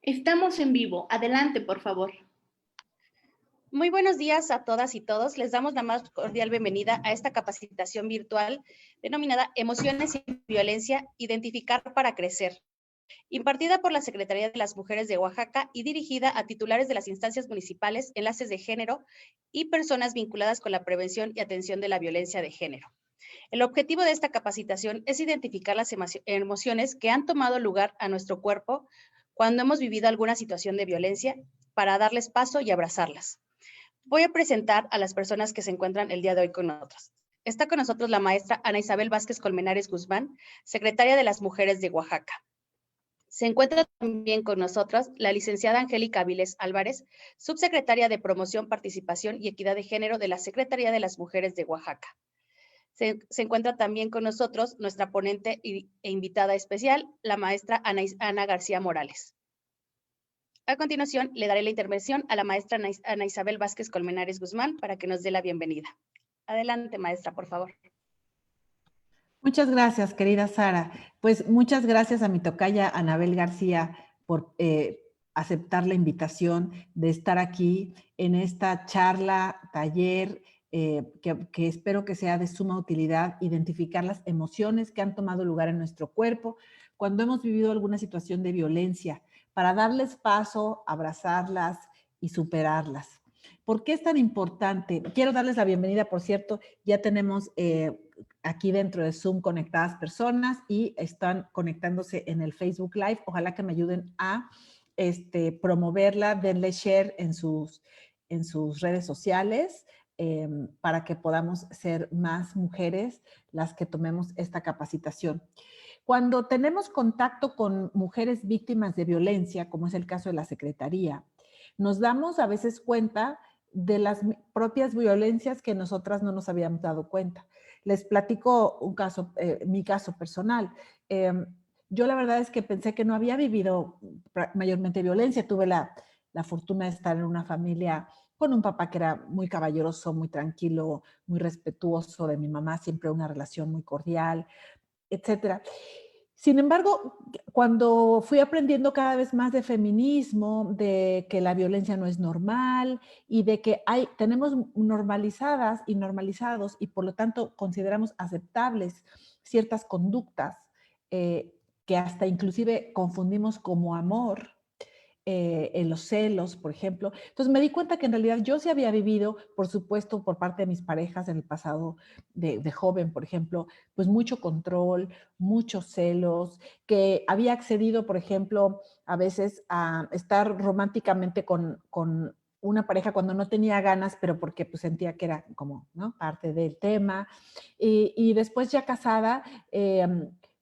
Estamos en vivo. Adelante, por favor. Muy buenos días a todas y todos. Les damos la más cordial bienvenida a esta capacitación virtual denominada Emociones y Violencia, Identificar para Crecer, impartida por la Secretaría de las Mujeres de Oaxaca y dirigida a titulares de las instancias municipales, enlaces de género y personas vinculadas con la prevención y atención de la violencia de género. El objetivo de esta capacitación es identificar las emociones que han tomado lugar a nuestro cuerpo cuando hemos vivido alguna situación de violencia para darles paso y abrazarlas. Voy a presentar a las personas que se encuentran el día de hoy con nosotros. Está con nosotros la maestra Ana Isabel Vázquez Colmenares Guzmán, secretaria de las Mujeres de Oaxaca. Se encuentra también con nosotros la licenciada Angélica Avilés Álvarez, subsecretaria de Promoción, Participación y Equidad de Género de la Secretaría de las Mujeres de Oaxaca. Se encuentra también con nosotros nuestra ponente e invitada especial, la maestra Ana García Morales. A continuación, le daré la intervención a la maestra Ana Isabel Vázquez Colmenares Guzmán para que nos dé la bienvenida. Adelante, maestra, por favor. Muchas gracias, querida Sara. Pues muchas gracias a mi tocaya Anabel García por aceptar la invitación de estar aquí en esta charla, taller, que espero que sea de suma utilidad, identificar las emociones que han tomado lugar en nuestro cuerpo cuando hemos vivido alguna situación de violencia, para darles paso, abrazarlas y superarlas. ¿Por qué es tan importante? Quiero darles la bienvenida, por cierto, ya tenemos aquí dentro de Zoom conectadas personas y están conectándose en el Facebook Live. Ojalá que me ayuden a promoverla, denle share en sus redes sociales para que podamos ser más mujeres las que tomemos esta capacitación. Cuando tenemos contacto con mujeres víctimas de violencia, como es el caso de la Secretaría, nos damos a veces cuenta de las propias violencias que nosotras no nos habíamos dado cuenta. Les platico un caso, mi caso personal. Yo la verdad es que pensé que no había vivido mayormente violencia. Tuve la fortuna de estar en una familia con un papá que era muy caballeroso, muy tranquilo, muy respetuoso de mi mamá, siempre una relación muy cordial, etcétera. Sin embargo, cuando fui aprendiendo cada vez más de feminismo, de que la violencia no es normal y de que tenemos normalizadas y normalizados y por lo tanto consideramos aceptables ciertas conductas que hasta inclusive confundimos como amor, en los celos, por ejemplo. Entonces me di cuenta que en realidad yo sí había vivido, por supuesto, por parte de mis parejas en el pasado de joven, por ejemplo, pues mucho control, muchos celos, que había accedido, por ejemplo, a veces a estar románticamente con una pareja cuando no tenía ganas, pero porque pues sentía que era como, ¿no?, parte del tema. Y después ya casada,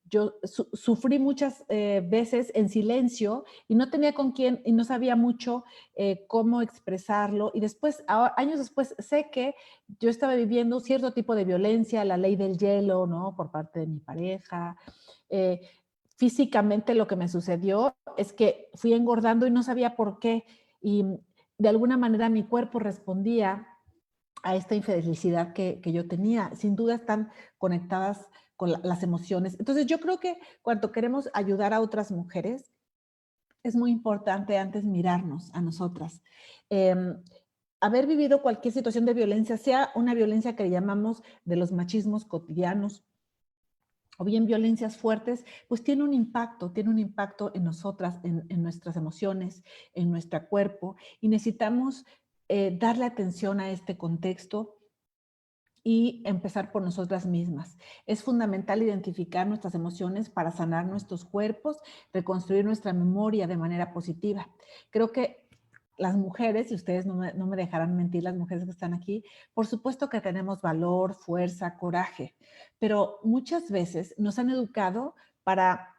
yo sufrí muchas veces en silencio y no tenía con quién y no sabía mucho cómo expresarlo. Y después, años después, sé que yo estaba viviendo cierto tipo de violencia, la ley del hielo, ¿no?, por parte de mi pareja. Físicamente lo que me sucedió es que fui engordando y no sabía por qué. Y de alguna manera mi cuerpo respondía a esta infelicidad que yo tenía. Sin duda están conectadas con las emociones. Entonces yo creo que cuando queremos ayudar a otras mujeres, es muy importante antes mirarnos a nosotras. Haber vivido cualquier situación de violencia, sea una violencia que le llamamos de los machismos cotidianos, o bien violencias fuertes, pues tiene un impacto en nosotras, en nuestras emociones, en nuestro cuerpo, y necesitamos darle atención a este contexto y empezar por nosotras mismas. Es fundamental identificar nuestras emociones para sanar nuestros cuerpos, reconstruir nuestra memoria de manera positiva. Creo que las mujeres, y ustedes no me dejarán mentir, las mujeres que están aquí, por supuesto que tenemos valor, fuerza, coraje, pero muchas veces nos han educado para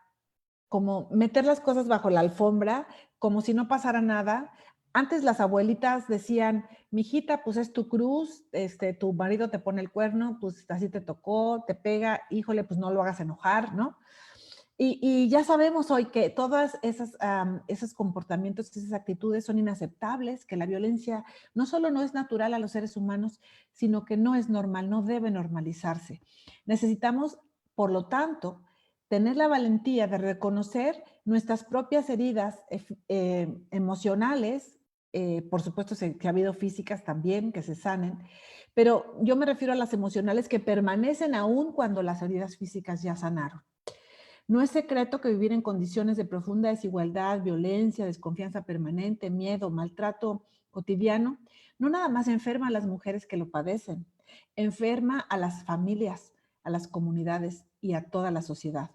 como meter las cosas bajo la alfombra, como si no pasara nada. Antes las abuelitas decían, mijita, pues es tu cruz, tu marido te pone el cuerno, pues así te tocó, te pega, híjole, pues no lo hagas enojar, ¿no? Y ya sabemos hoy que todas esos comportamientos, esas actitudes son inaceptables, que la violencia no solo no es natural a los seres humanos, sino que no es normal, no debe normalizarse. Necesitamos, por lo tanto, tener la valentía de reconocer nuestras propias heridas emocionales, por supuesto que ha habido físicas también que se sanen, pero yo me refiero a las emocionales que permanecen aún cuando las heridas físicas ya sanaron. No es secreto que vivir en condiciones de profunda desigualdad, violencia, desconfianza permanente, miedo, maltrato cotidiano, no nada más enferma a las mujeres que lo padecen, enferma a las familias, a las comunidades y a toda la sociedad.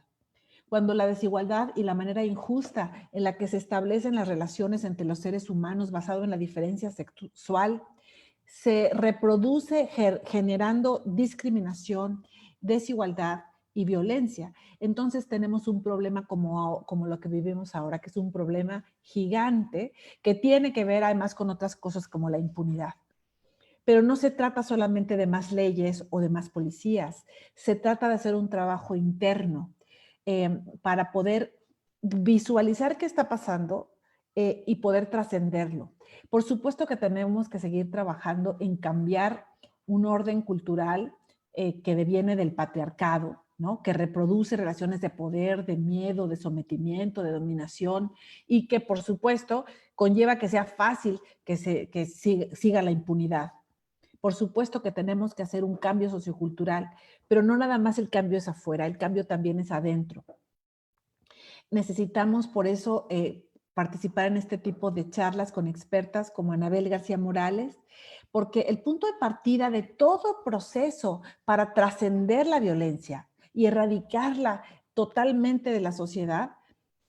Cuando la desigualdad y la manera injusta en la que se establecen las relaciones entre los seres humanos basado en la diferencia sexual se reproduce generando discriminación, desigualdad y violencia. Entonces tenemos un problema como lo que vivimos ahora, que es un problema gigante que tiene que ver además con otras cosas como la impunidad. Pero no se trata solamente de más leyes o de más policías, se trata de hacer un trabajo interno para poder visualizar qué está pasando y poder trascenderlo. Por supuesto que tenemos que seguir trabajando en cambiar un orden cultural que deviene del patriarcado, ¿no? Que reproduce relaciones de poder, de miedo, de sometimiento, de dominación y que por supuesto conlleva que sea fácil que siga la impunidad. Por supuesto que tenemos que hacer un cambio sociocultural, pero no nada más el cambio es afuera, el cambio también es adentro. Necesitamos por eso participar en este tipo de charlas con expertas como Anabel García Morales, porque el punto de partida de todo proceso para trascender la violencia y erradicarla totalmente de la sociedad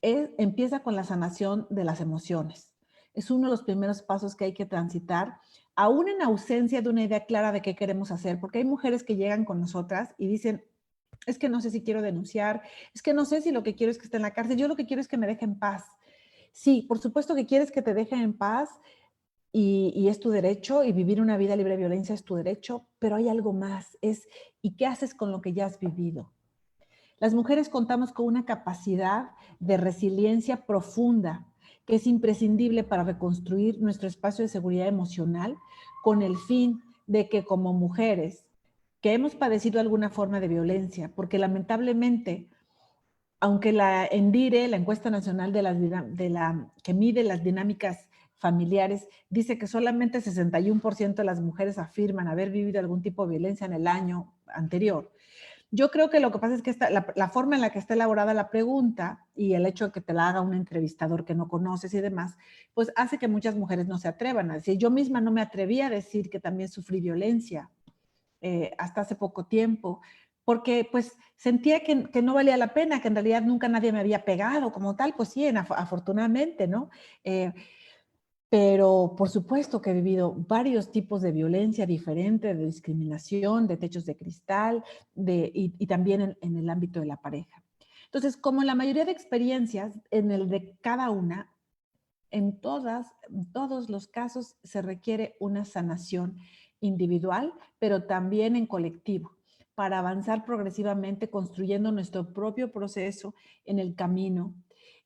empieza con la sanación de las emociones. Es uno de los primeros pasos que hay que transitar, aún en ausencia de una idea clara de qué queremos hacer, porque hay mujeres que llegan con nosotras y dicen, es que no sé si quiero denunciar, es que no sé si lo que quiero es que esté en la cárcel, yo lo que quiero es que me deje en paz. Sí, por supuesto que quieres que te dejen en paz y es tu derecho y vivir una vida libre de violencia es tu derecho, pero hay algo más, ¿y qué haces con lo que ya has vivido? Las mujeres contamos con una capacidad de resiliencia profunda que es imprescindible para reconstruir nuestro espacio de seguridad emocional con el fin de que como mujeres que hemos padecido alguna forma de violencia, porque lamentablemente, aunque la ENDIRE, la Encuesta Nacional que mide las dinámicas familiares, dice que solamente 61% de las mujeres afirman haber vivido algún tipo de violencia en el año anterior. Yo creo que lo que pasa es que la forma en la que está elaborada la pregunta y el hecho de que te la haga un entrevistador que no conoces y demás, pues hace que muchas mujeres no se atrevan a decir. Yo misma no me atreví a decir que también sufrí violencia hasta hace poco tiempo, porque pues sentía que no valía la pena, que en realidad nunca nadie me había pegado como tal, pues sí, afortunadamente, ¿no? Pero por supuesto que he vivido varios tipos de violencia diferente, de discriminación, de techos de cristal y también en el ámbito de la pareja. Entonces, como en la mayoría de experiencias, en el de cada una, en todos los casos se requiere una sanación individual, pero también en colectivo, para avanzar progresivamente construyendo nuestro propio proceso en el camino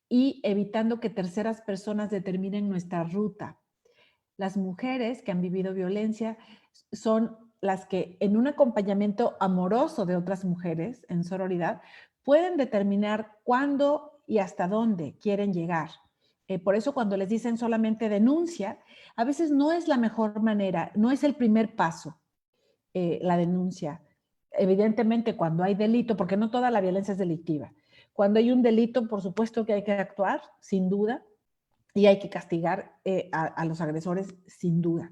y evitando que terceras personas determinen nuestra ruta. Las mujeres que han vivido violencia son las que en un acompañamiento amoroso de otras mujeres en sororidad pueden determinar cuándo y hasta dónde quieren llegar. Por eso cuando les dicen solamente denuncia, a veces no es la mejor manera, no es el primer paso la denuncia. Evidentemente cuando hay delito, porque no toda la violencia es delictiva, cuando hay un delito por supuesto que hay que actuar, sin duda, y hay que castigar a los agresores sin duda.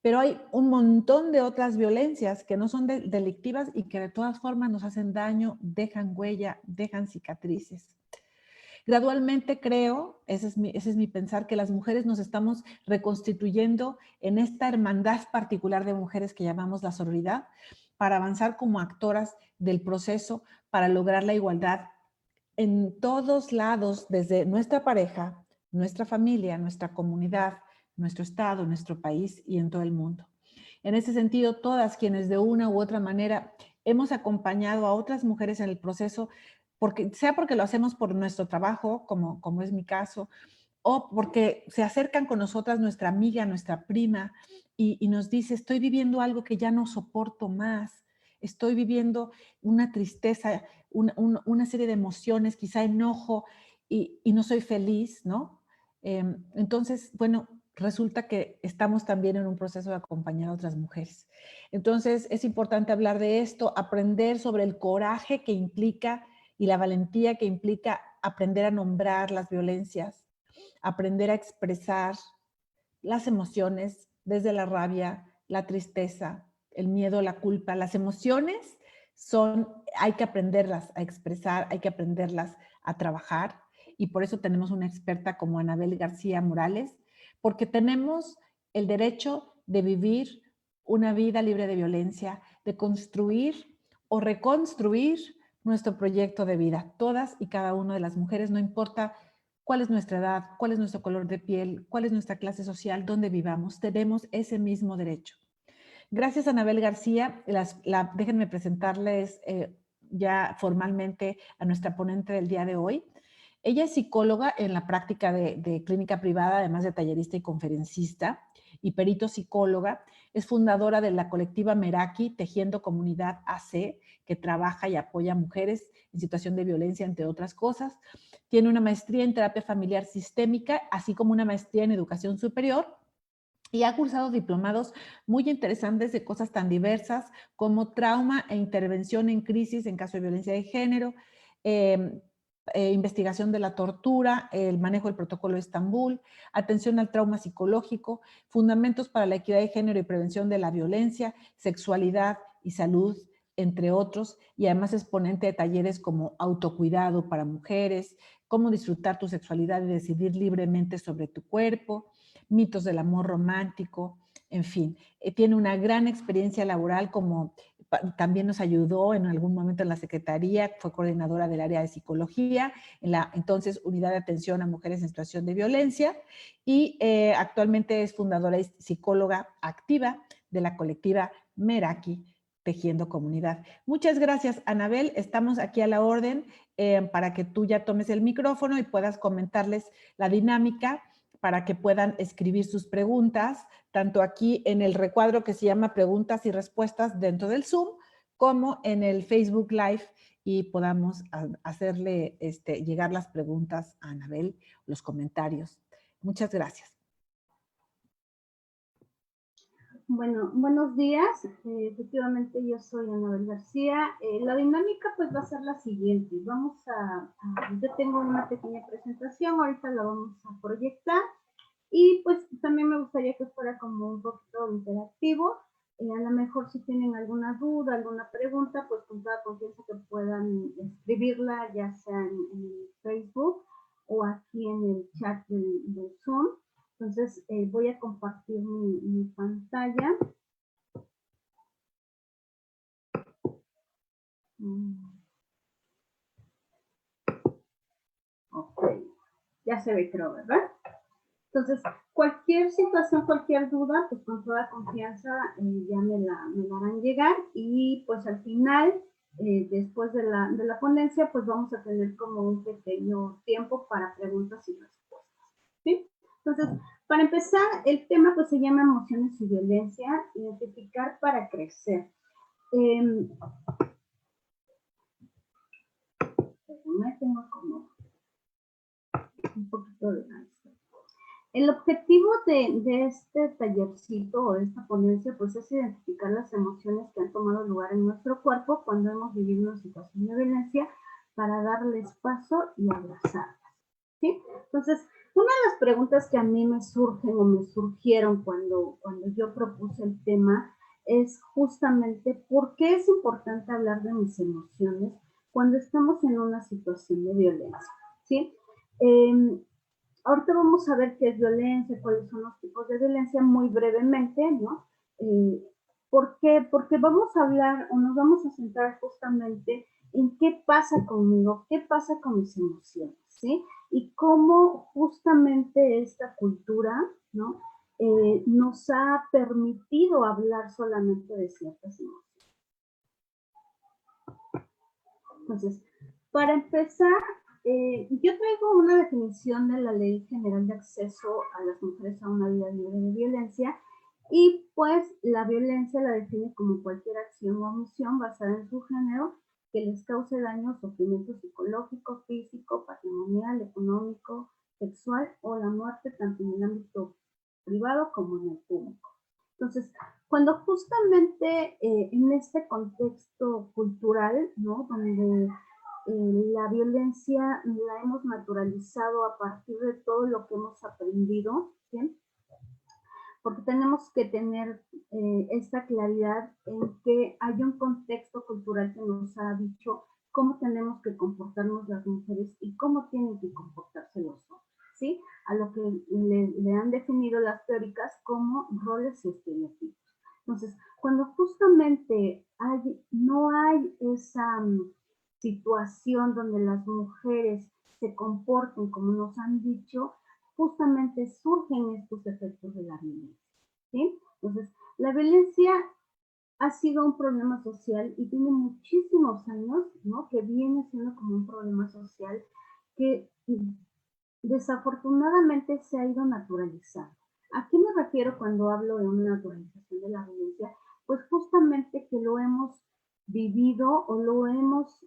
Pero hay un montón de otras violencias que no son delictivas y que de todas formas nos hacen daño, dejan huella, dejan cicatrices. Gradualmente creo, ese es mi pensar, que las mujeres nos estamos reconstituyendo en esta hermandad particular de mujeres que llamamos la sororidad para avanzar como actoras del proceso para lograr la igualdad en todos lados, desde nuestra pareja, nuestra familia, nuestra comunidad, nuestro estado, nuestro país y en todo el mundo. En ese sentido, todas quienes de una u otra manera hemos acompañado a otras mujeres en el proceso, sea porque lo hacemos por nuestro trabajo, como es mi caso, o porque se acercan con nosotras nuestra amiga, nuestra prima, y nos dice, estoy viviendo algo que ya no soporto más, estoy viviendo una tristeza, una serie de emociones, quizá enojo, y no soy feliz, ¿no? Entonces, bueno, resulta que estamos también en un proceso de acompañar a otras mujeres. Entonces, es importante hablar de esto, aprender sobre el coraje que implica y la valentía que implica aprender a nombrar las violencias, aprender a expresar las emociones desde la rabia, la tristeza, el miedo, la culpa. Las emociones hay que aprenderlas a expresar, hay que aprenderlas a trabajar y por eso tenemos una experta como Anabel García Morales, porque tenemos el derecho de vivir una vida libre de violencia, de construir o reconstruir nuestro proyecto de vida. Todas y cada una de las mujeres, no importa cuál es nuestra edad, cuál es nuestro color de piel, cuál es nuestra clase social, dónde vivamos, tenemos ese mismo derecho. Gracias a Anabel García. Déjenme presentarles ya formalmente a nuestra ponente del día de hoy. Ella es psicóloga en la práctica de clínica privada, además de tallerista y conferencista, y perito psicóloga. Es fundadora de la colectiva Meraki, Tejiendo Comunidad AC, que trabaja y apoya a mujeres en situación de violencia, entre otras cosas. Tiene una maestría en terapia familiar sistémica, así como una maestría en educación superior, y ha cursado diplomados muy interesantes de cosas tan diversas como trauma e intervención en crisis en caso de violencia de género, investigación de la tortura, el manejo del protocolo de Estambul, atención al trauma psicológico, fundamentos para la equidad de género y prevención de la violencia, sexualidad y salud, entre otros, y además es ponente de talleres como autocuidado para mujeres, cómo disfrutar tu sexualidad y decidir libremente sobre tu cuerpo, mitos del amor romántico, en fin. Tiene una gran experiencia laboral como también nos ayudó en algún momento en la Secretaría, fue coordinadora del área de psicología, en la entonces Unidad de Atención a Mujeres en Situación de Violencia, y actualmente es fundadora y psicóloga activa de la colectiva Meraki, Tejiendo Comunidad. Muchas gracias, Anabel. Estamos aquí a la orden para que tú ya tomes el micrófono y puedas comentarles la dinámica para que puedan escribir sus preguntas, tanto aquí en el recuadro que se llama Preguntas y Respuestas dentro del Zoom, como en el Facebook Live y podamos hacerle llegar las preguntas a Anabel, los comentarios. Muchas gracias. Bueno, buenos días. Efectivamente, yo soy Anabel García. La dinámica pues va a ser la siguiente. Yo tengo una pequeña presentación, ahorita la vamos a proyectar y pues también me gustaría que fuera como un poquito interactivo. A lo mejor si tienen alguna duda, alguna pregunta, pues con toda confianza que puedan escribirla, ya sea en Facebook o aquí en el chat del Zoom. Entonces, voy a compartir mi pantalla. Ok, ya se ve, creo, ¿verdad? Entonces, cualquier situación, cualquier duda, pues con toda confianza ya me la harán llegar y pues al final, después de la ponencia, pues vamos a tener como un pequeño tiempo para preguntas y respuestas, ¿sí? Entonces, para empezar, el tema pues se llama emociones y violencia, identificar para crecer. Me tengo como un poquito de ansia. El objetivo de este tallercito o de esta ponencia pues es identificar las emociones que han tomado lugar en nuestro cuerpo cuando hemos vivido una situación de violencia para darles paso y abrazarlas, ¿sí? Entonces, una de las preguntas que a mí me surgen o me surgieron cuando yo propuse el tema es justamente ¿por qué es importante hablar de mis emociones cuando estamos en una situación de violencia? ¿Sí? Ahorita vamos a ver qué es violencia, cuáles son los tipos de violencia muy brevemente, ¿no? ¿Por qué? Porque vamos a hablar o nos vamos a centrar justamente en qué pasa conmigo, qué pasa con mis emociones, ¿sí? Y cómo justamente esta cultura, ¿no? Nos ha permitido hablar solamente de ciertas emociones. Entonces, para empezar, yo traigo una definición de la Ley General de Acceso a las Mujeres a una Vida Libre de Violencia y pues la violencia la define como cualquier acción o omisión basada en su género que les cause daño o sufrimiento psicológico, físico, patrimonial, económico, sexual o la muerte tanto en el ámbito privado como en el público. Entonces, cuando justamente en este contexto cultural, ¿no? Donde la violencia la hemos naturalizado a partir de todo lo que hemos aprendido, ¿sí? Porque tenemos que tener esta claridad en que hay un contexto cultural que nos ha dicho cómo tenemos que comportarnos las mujeres y cómo tienen que comportarse los hombres, ¿sí? A lo que le han definido las teóricas como roles y estereotipos. Entonces, cuando justamente no hay esa situación donde las mujeres se comporten como nos han dicho, justamente surgen estos efectos de la violencia, ¿sí? Entonces, la violencia ha sido un problema social y tiene muchísimos años, ¿no? Que viene siendo como un problema social que desafortunadamente se ha ido naturalizando. ¿A qué me refiero cuando hablo de una naturalización de la violencia? Pues justamente que lo hemos vivido o lo hemos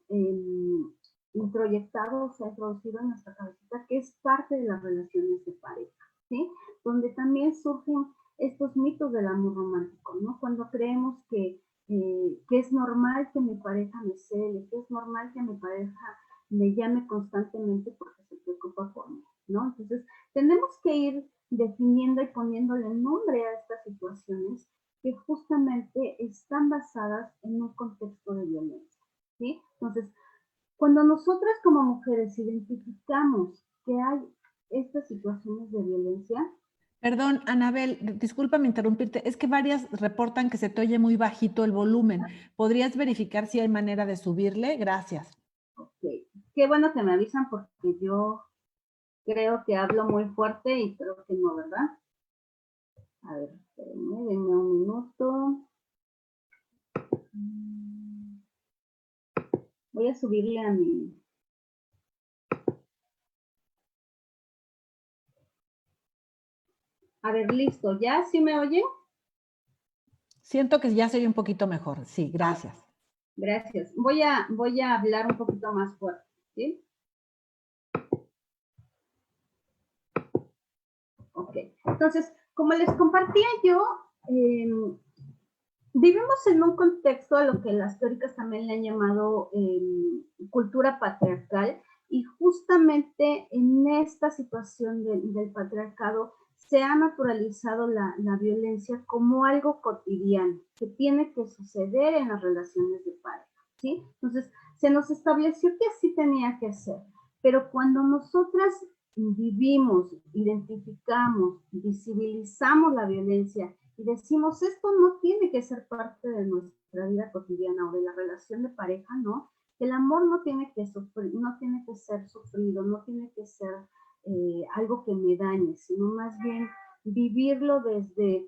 introyectado, o sea, introducido en nuestra cabecita, que es parte de las relaciones de pareja, ¿sí? Donde también surgen estos mitos del amor romántico, ¿no? Cuando creemos que es normal que mi pareja me cele, que es normal que mi pareja me llame constantemente porque se preocupa por mí, ¿no? Entonces, tenemos que ir definiendo y poniéndole nombre a estas situaciones que justamente están basadas en un contexto de violencia, ¿sí? Entonces, cuando nosotras como mujeres identificamos que hay estas situaciones de violencia. Perdón, Anabel, discúlpame interrumpirte, es que varias reportan que se te oye muy bajito el volumen. ¿Podrías verificar si hay manera de subirle? Gracias. Ok, qué bueno que me avisan porque yo creo que hablo muy fuerte y creo que no, ¿verdad? A ver, espérenme, denme un minuto. Voy a subirle a mi... A ver, listo, ¿ya? ¿Sí me oyen? Siento que ya soy un poquito mejor. Sí, gracias. Gracias. Voy a hablar un poquito más fuerte, ¿sí? Ok. Entonces, como les compartía yo, vivimos en un contexto a lo que las teóricas también le han llamado cultura patriarcal, y justamente en esta situación del patriarcado se ha naturalizado la violencia como algo cotidiano que tiene que suceder en las relaciones de pareja, ¿sí? Entonces, se nos estableció que así tenía que ser, pero cuando nosotras vivimos, identificamos, visibilizamos la violencia y decimos, esto no tiene que ser parte de nuestra vida cotidiana o de la relación de pareja, ¿no? El amor no tiene que sufrir, no tiene que ser sufrido, no tiene que ser algo que me dañe, sino más bien vivirlo desde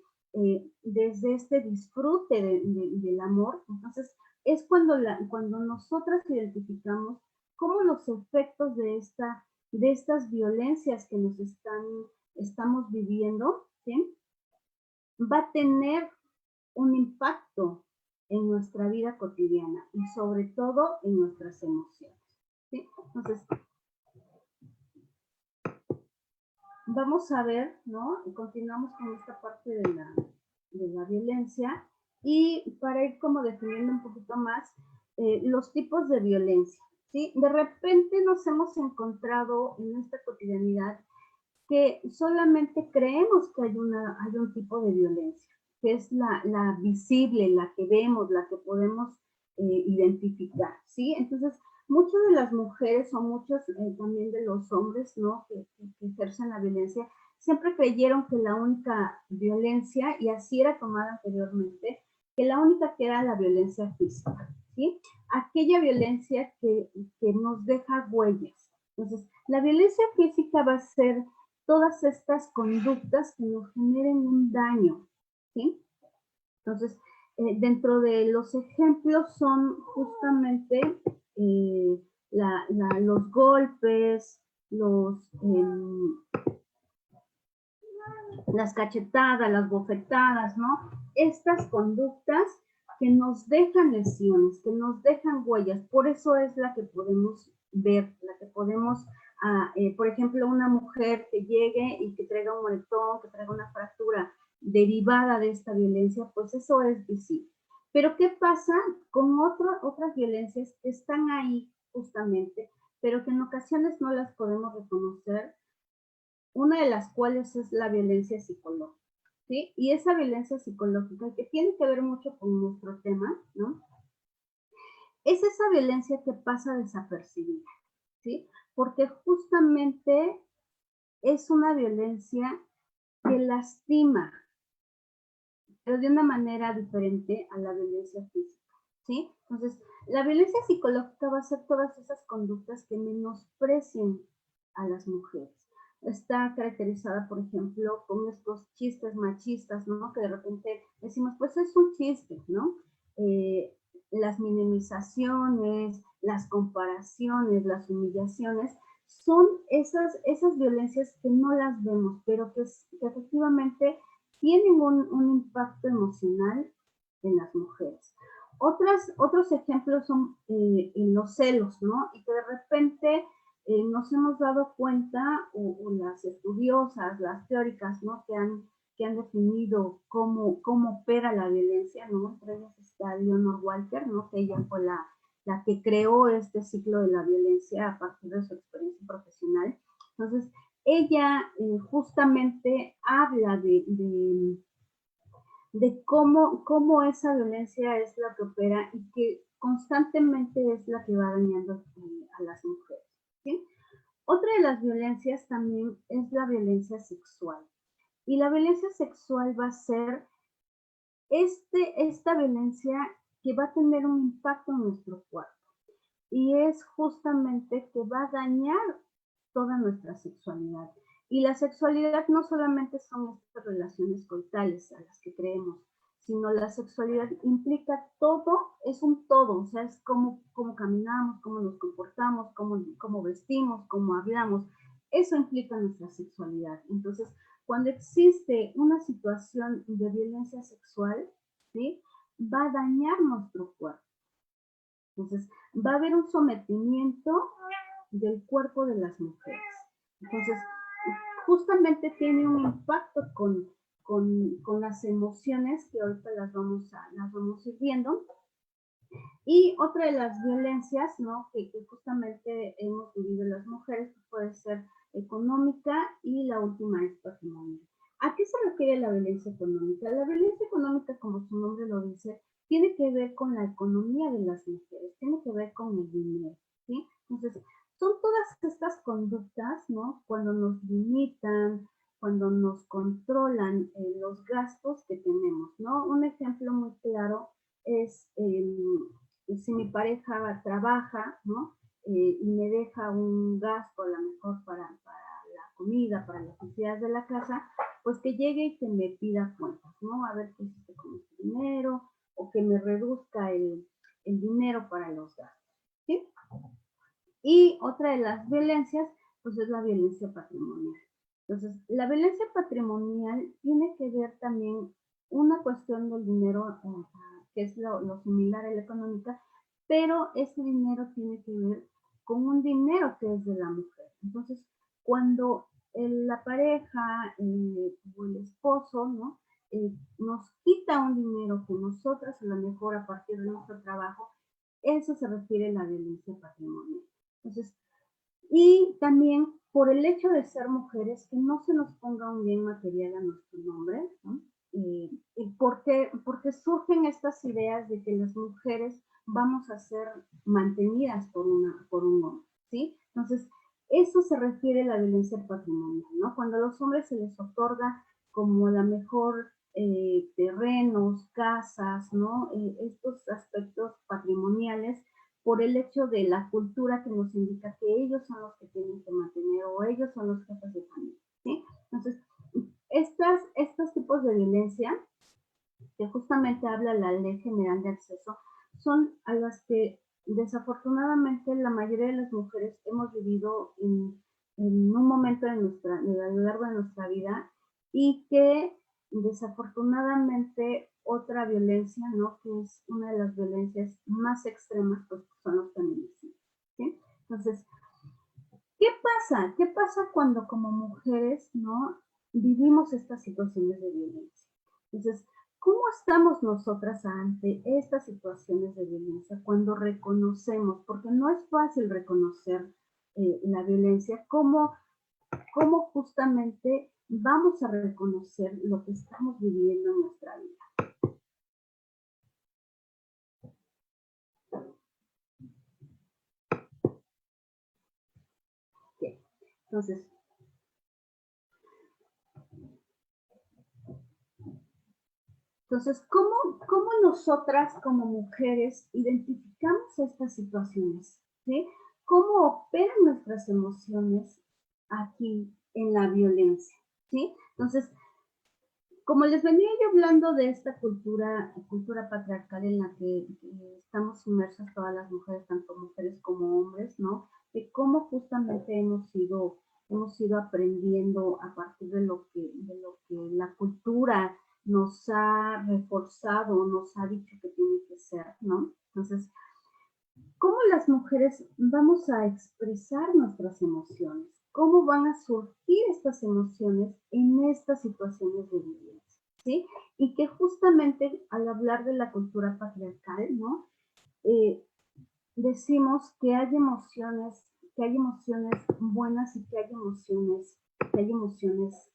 este disfrute del amor. Entonces, es cuando nosotras identificamos cómo los efectos de estas violencias que estamos viviendo, ¿sí? Va a tener un impacto en nuestra vida cotidiana y sobre todo en nuestras emociones, ¿sí? Entonces, vamos a ver, ¿no? Continuamos con esta parte de la violencia y para ir como definiendo un poquito más los tipos de violencia, ¿sí? De repente nos hemos encontrado en esta cotidianidad que solamente creemos que hay un tipo de violencia, que es la visible, la que vemos, la que podemos identificar, ¿sí? Entonces, muchas de las mujeres o muchos también de los hombres, ¿no? que ejercen la violencia, siempre creyeron que la única violencia, y así era tomada anteriormente, que la única que era la violencia física, ¿sí? Aquella violencia que nos deja huellas. Entonces, la violencia física va a ser todas estas conductas que nos generen un daño, ¿sí? Entonces, dentro de los ejemplos son justamente los golpes, las cachetadas, las bofetadas, ¿no? Estas conductas que nos dejan lesiones, que nos dejan huellas. Por eso es la que podemos ver, la que podemos, por ejemplo, una mujer que llegue y que traiga un moretón, que traiga una fractura derivada de esta violencia, pues eso es visible. Pero ¿qué pasa con otras violencias que están ahí justamente, pero que en ocasiones no las podemos reconocer? Una de las cuales es la violencia psicológica, ¿sí? Y esa violencia psicológica, que tiene que ver mucho con nuestro tema, ¿no? Es esa violencia que pasa desapercibida, ¿sí? Porque justamente es una violencia que lastima, pero de una manera diferente a la violencia física, ¿sí? Entonces, la violencia psicológica va a ser todas esas conductas que menosprecien a las mujeres. Está caracterizada, por ejemplo, con estos chistes machistas, ¿no? Que de repente decimos, pues es un chiste, ¿no? Las minimizaciones, las comparaciones, las humillaciones, son esas violencias que no las vemos, pero que efectivamente tienen un impacto emocional en las mujeres. Otros ejemplos son los celos, ¿no? Y que de repente nos hemos dado cuenta, o las estudiosas, las teóricas, ¿no? Que han definido cómo opera la violencia, ¿no? Entre ellas está Leonor Walker, ¿no? Que ella fue la que creó este ciclo de la violencia a partir de su experiencia profesional. Entonces, ella justamente habla de cómo esa violencia es la que opera y que constantemente es la que va dañando a las mujeres, ¿sí? Otra de las violencias también es la violencia sexual. Y la violencia sexual va a ser esta violencia que va a tener un impacto en nuestro cuerpo. Y es justamente que va a dañar toda nuestra sexualidad. Y la sexualidad no solamente son estas relaciones coitales a las que creemos, sino la sexualidad implica todo, es un todo, o sea, es cómo caminamos, cómo nos comportamos, cómo vestimos, cómo hablamos. Eso implica nuestra sexualidad. Entonces, cuando existe una situación de violencia sexual, ¿sí? Va a dañar nuestro cuerpo. Entonces, va a haber un sometimiento del cuerpo de las mujeres. Entonces, justamente tiene un impacto con las emociones que ahorita las vamos a ir viendo. Y otra de las violencias, ¿no? que justamente hemos vivido las mujeres, pues puede ser económica, y la última es patrimonial. ¿A qué se refiere la violencia económica? La violencia económica, como su nombre lo dice, tiene que ver con la economía de las mujeres, tiene que ver con el dinero, ¿sí? Entonces, son todas estas conductas, ¿no? Cuando nos limitan, cuando nos controlan los gastos que tenemos, ¿no? Un ejemplo muy claro es si mi pareja trabaja, ¿no? Y me deja un gasto a lo mejor para la comida, para las necesidades de la casa, pues que llegue y que me pida cuentas, ¿no? A ver qué hiciste con este dinero, o que me reduzca el dinero para los gastos, ¿sí? Y otra de las violencias, pues es la violencia patrimonial. Entonces, la violencia patrimonial tiene que ver también una cuestión del dinero, que es lo similar a la económica, pero ese dinero tiene que ver con un dinero que es de la mujer. Entonces, cuando la pareja o el esposo, ¿no? Nos quita un dinero que nosotras, a lo mejor a partir de nuestro trabajo, eso se refiere a la violencia patrimonial. Entonces, y también por el hecho de ser mujeres, que no se nos ponga un bien material a nuestro nombre, ¿no? Porque surgen estas ideas de que las mujeres vamos a ser mantenidas por un hombre, ¿sí? Entonces, eso se refiere a la violencia patrimonial, ¿no? Cuando a los hombres se les otorga como a lo mejor terrenos, casas, ¿no? Estos aspectos patrimoniales, por el hecho de la cultura que nos indica que ellos son los que tienen que mantener, o ellos son los jefes de familia, ¿sí? Entonces, estos tipos de violencia, que justamente habla la Ley General de Acceso, son a las que desafortunadamente la mayoría de las mujeres hemos vivido en un momento a lo largo de nuestra vida, y que desafortunadamente otra violencia, ¿no? Que es una de las violencias más extremas, pues son los feminicidios, ¿sí? Entonces, ¿qué pasa? ¿Qué pasa cuando como mujeres, ¿no? Vivimos estas situaciones de violencia? Entonces, ¿cómo estamos nosotras ante estas situaciones de violencia cuando reconocemos? Porque no es fácil reconocer la violencia. ¿Cómo justamente vamos a reconocer lo que estamos viviendo en nuestra vida? Bien. Entonces, ¿cómo nosotras como mujeres identificamos estas situaciones? ¿Sí? ¿Cómo operan nuestras emociones aquí en la violencia? ¿Sí? Entonces, como les venía yo hablando de esta cultura patriarcal en la que estamos inmersas todas las mujeres, tanto mujeres como hombres, ¿no? De cómo justamente hemos ido aprendiendo a partir de lo que la cultura nos ha reforzado, nos ha dicho que tiene que ser, ¿no? Entonces, ¿cómo las mujeres vamos a expresar nuestras emociones? ¿Cómo van a surgir estas emociones en estas situaciones de violencia? ¿Sí? Y que justamente al hablar de la cultura patriarcal, ¿no? Decimos que hay emociones buenas y que hay emociones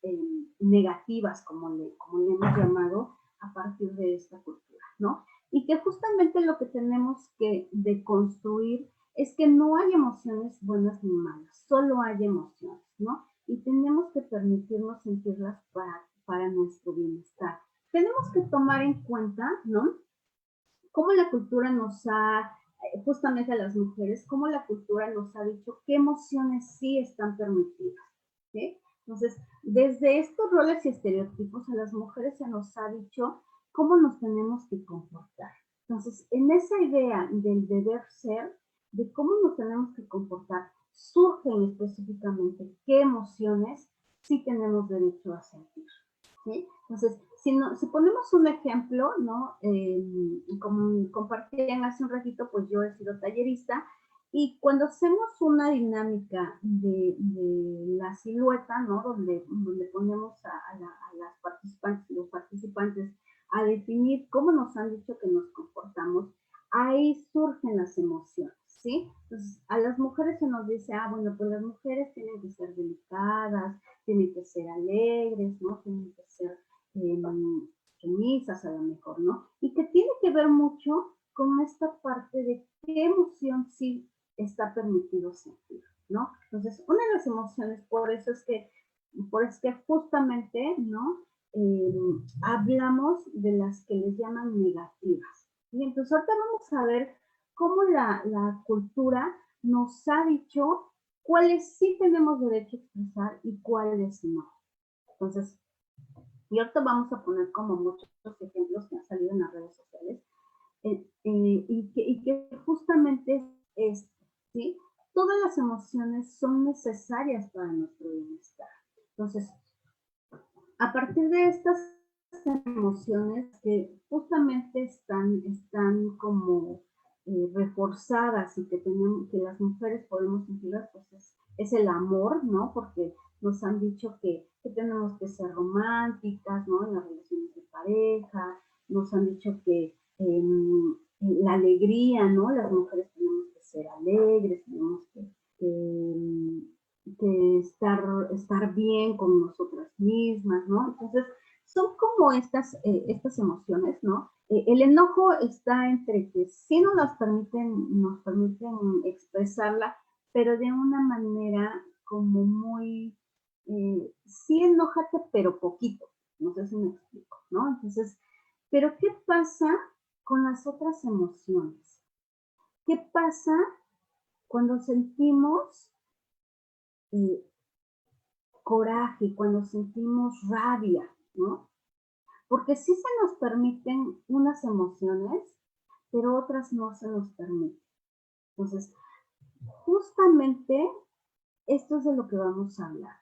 negativas, como le hemos llamado, a partir de esta cultura, ¿no? Y que justamente lo que tenemos que deconstruir es que no hay emociones buenas ni malas, solo hay emociones, ¿no? Y tenemos que permitirnos sentirlas para nuestro bienestar. Tenemos que tomar en cuenta, ¿no? Cómo la cultura nos ha, justamente a las mujeres, cómo la cultura nos ha dicho qué emociones sí están permitidas, ¿sí? Entonces, desde estos roles y estereotipos a las mujeres se nos ha dicho cómo nos tenemos que comportar. Entonces, en esa idea del deber ser, de cómo nos tenemos que comportar, surgen específicamente qué emociones sí tenemos derecho a sentir, ¿sí? Entonces, si ponemos un ejemplo, ¿no? Como compartían hace un ratito, pues yo he sido tallerista, y cuando hacemos una dinámica de la silueta, ¿no? Donde ponemos a las participantes, los participantes a definir cómo nos han dicho que nos comportamos, ahí surgen las emociones, ¿sí? Entonces, a las mujeres se nos dice, bueno, pues las mujeres tienen que ser delicadas, tienen que ser alegres, ¿no? Tienen que ser sumisas a lo mejor, ¿no? Y que tiene que ver mucho con esta parte de qué emoción sí está permitido sentir, ¿no? Entonces, una de las emociones, por eso es que justamente, ¿no? Hablamos de las que les llaman negativas. Y entonces ahorita vamos a ver cómo la cultura nos ha dicho cuáles sí tenemos derecho a expresar y cuáles no. Entonces, y ahorita vamos a poner como muchos ejemplos que han salido en las redes sociales, y que justamente es, ¿sí? Todas las emociones son necesarias para nuestro bienestar. Entonces, a partir de estas emociones que justamente están como reforzadas y que las mujeres podemos sentirlas, pues es el amor, ¿no? Porque nos han dicho que tenemos que ser románticas, ¿no? En las relaciones de pareja, nos han dicho que la alegría, ¿no? Las mujeres tenemos que ser alegres, tenemos que estar bien con nosotras mismas, ¿no? Entonces, son como estas emociones, ¿no? El enojo está entre que sí nos permiten expresarla, pero de una manera como muy, sí enójate, pero poquito, no sé si me explico, ¿no? Entonces, pero ¿qué pasa con las otras emociones? ¿Qué pasa cuando sentimos coraje, cuando sentimos rabia, ¿no? Porque sí se nos permiten unas emociones, pero otras no se nos permiten. Entonces, justamente esto es de lo que vamos a hablar.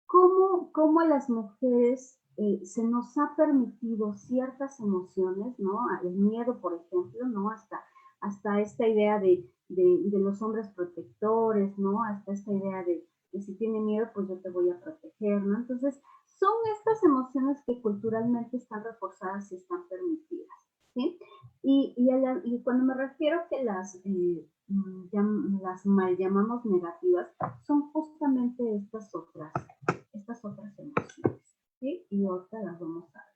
¿Cómo a las mujeres se nos ha permitido ciertas emociones, ¿no? El miedo, por ejemplo, ¿no? Hasta esta idea de los hombres protectores, ¿no? Hasta esta idea de si tiene miedo, pues yo te voy a proteger, ¿no? Entonces, son estas emociones que culturalmente están reforzadas y están permitidas, ¿sí? Y cuando me refiero que las mal llamamos negativas, son justamente estas otras emociones, ¿sí? Y ahorita las vamos a ver.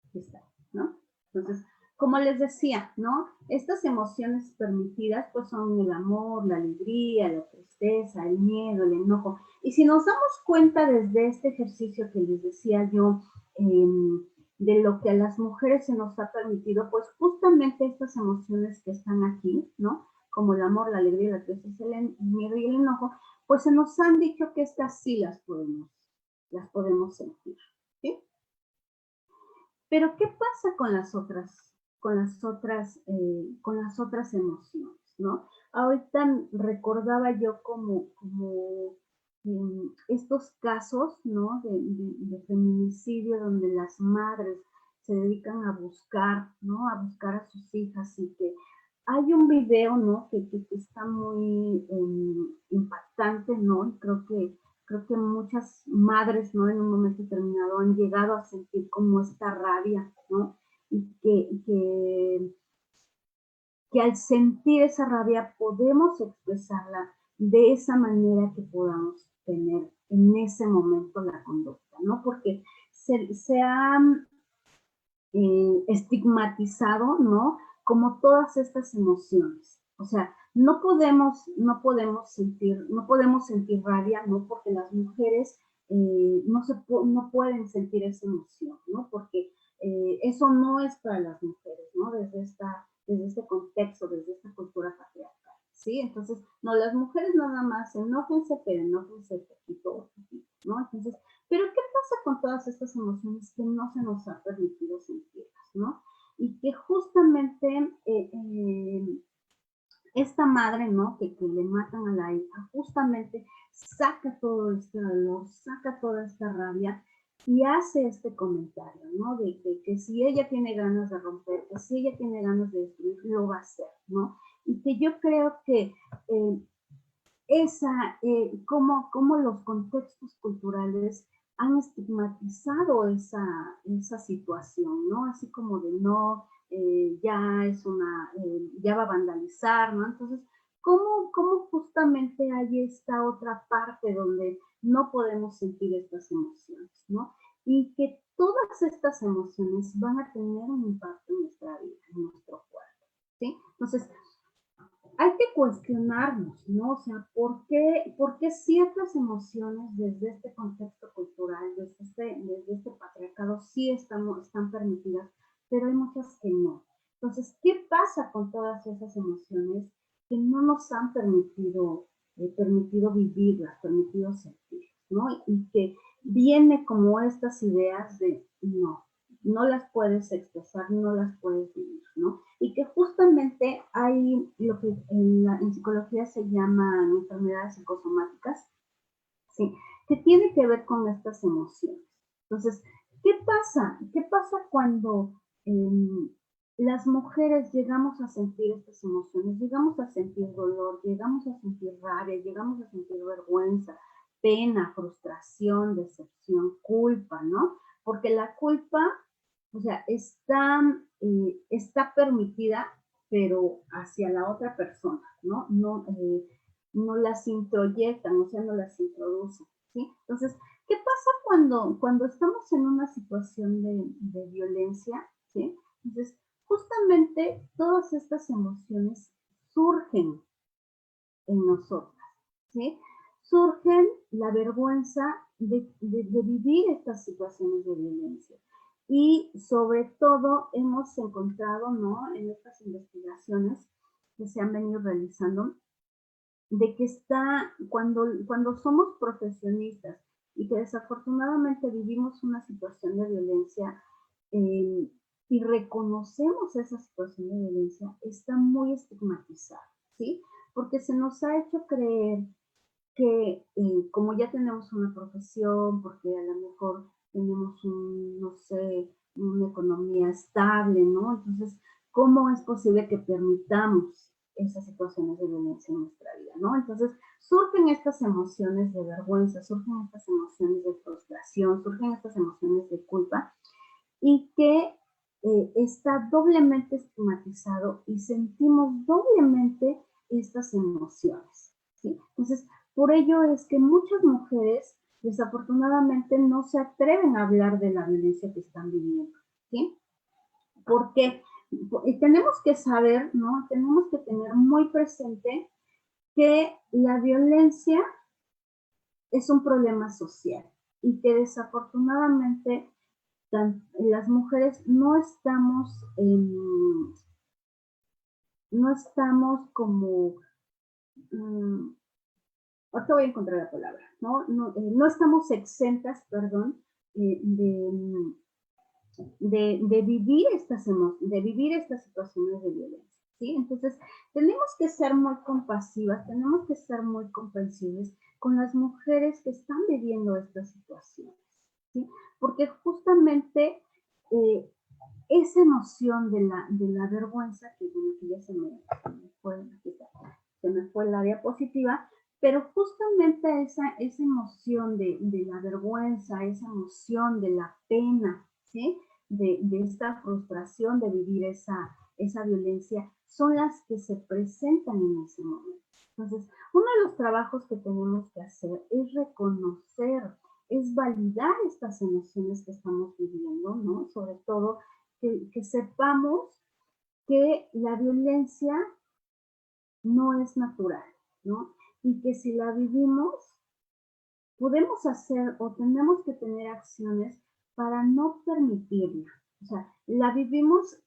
Aquí está, ¿no? Entonces, como les decía, ¿no? Estas emociones permitidas, pues son el amor, la alegría, la tristeza, el miedo, el enojo. Y si nos damos cuenta desde este ejercicio que les decía yo, de lo que a las mujeres se nos ha permitido, pues justamente estas emociones que están aquí, ¿no? Como el amor, la alegría, la tristeza, el miedo y el enojo, pues se nos han dicho que estas sí las podemos sentir, ¿sí? Pero ¿qué pasa con las otras emociones, ¿no? Ahorita recordaba yo como estos casos, ¿no? De feminicidio donde las madres se dedican a buscar, ¿no? A buscar a sus hijas y que hay un video, ¿no? Que está muy impactante, ¿no? Y creo que muchas madres, ¿no? En un momento determinado han llegado a sentir como esta rabia, ¿no? Y que al sentir esa rabia podemos expresarla de esa manera que podamos tener en ese momento la conducta, ¿no? Porque se ha estigmatizado, ¿no? Como todas estas emociones. O sea, no podemos sentir rabia, ¿no? Porque las mujeres no pueden sentir esa emoción, ¿no? Porque eso no es para las mujeres, ¿no? Desde este contexto, desde esta cultura patriarcal, ¿sí? Entonces, no, las mujeres nada más enójense, pero enójense poquito, ¿no? Entonces, pero ¿qué pasa con todas estas emociones que no se nos ha permitido sentirlas, ¿no? Y que justamente esta madre, ¿no? Que le matan a la hija, justamente saca todo este dolor, saca toda esta rabia y hace este comentario, ¿no? De que si ella tiene ganas de romper, que si ella tiene ganas de destruir, lo va a hacer, ¿no? Y que yo creo que cómo los contextos culturales han estigmatizado esa situación, ¿no? Así como de no, ya va a vandalizar, ¿no? Entonces, ¿cómo justamente hay esta otra parte donde no podemos sentir estas emociones, ¿no? Y que todas estas emociones van a tener un impacto en nuestra vida, en nuestro cuerpo, ¿sí? Entonces, hay que cuestionarnos, ¿no? O sea, ¿por qué ciertas emociones desde este contexto cultural, desde este patriarcado, sí están permitidas, pero hay muchas que no? Entonces, ¿qué pasa con todas esas emociones que no nos han permitido vivirlas, permitido sentirlas, ¿no? Y que viene como estas ideas de no las puedes expresar, no las puedes vivir, ¿no? Y que justamente hay lo que en psicología se llama enfermedades psicosomáticas, ¿sí? Que tiene que ver con estas emociones. Entonces, ¿qué pasa? ¿Qué pasa cuando las mujeres llegamos a sentir estas emociones? Llegamos a sentir dolor, llegamos a sentir rabia, llegamos a sentir vergüenza, pena, frustración, decepción, culpa, ¿no? Porque la culpa, o sea, está permitida, pero hacia la otra persona, ¿no? No las introyectan, o sea, no las introducen, ¿sí? Entonces, ¿qué pasa cuando estamos en una situación de violencia, ¿sí? Entonces, justamente todas estas emociones surgen en nosotras, ¿sí? Surgen la vergüenza de vivir estas situaciones de violencia. Y sobre todo hemos encontrado, ¿no? En estas investigaciones que se han venido realizando, de que cuando somos profesionistas y que desafortunadamente vivimos una situación de violencia y reconocemos esa situación de violencia, está muy estigmatizada, ¿sí? Porque se nos ha hecho creer que como ya tenemos una profesión, porque a lo mejor tenemos no sé, una economía estable, ¿no? Entonces, ¿cómo es posible que permitamos esas situaciones de violencia en nuestra vida, ¿no? Entonces, surgen estas emociones de vergüenza, surgen estas emociones de frustración, surgen estas emociones de culpa, y que está doblemente estigmatizado y sentimos doblemente estas emociones, ¿sí? Entonces, por ello es que muchas mujeres desafortunadamente no se atreven a hablar de la violencia que están viviendo, ¿sí? Porque tenemos que saber, ¿no? Tenemos que tener muy presente que la violencia es un problema social y que desafortunadamente las mujeres no estamos como, ahorita voy a encontrar la palabra, no estamos exentas, perdón, de vivir de vivir estas situaciones de violencia, ¿sí? Entonces, tenemos que ser muy compasivas, tenemos que ser muy comprensibles con las mujeres que están viviendo estas situaciones, ¿sí? Porque justamente esa emoción de la vergüenza, que bueno, que ya se me fue la diapositiva, pero justamente esa emoción de la vergüenza, esa emoción de la pena, ¿sí? De esta frustración de vivir esa violencia, son las que se presentan en ese momento. Entonces, uno de los trabajos que tenemos que hacer es reconocer, es validar estas emociones que estamos viviendo, ¿no? Sobre todo que sepamos que la violencia no es natural, ¿no? Y que si la vivimos, podemos hacer o tenemos que tener acciones para no permitirla. O sea, la vivimos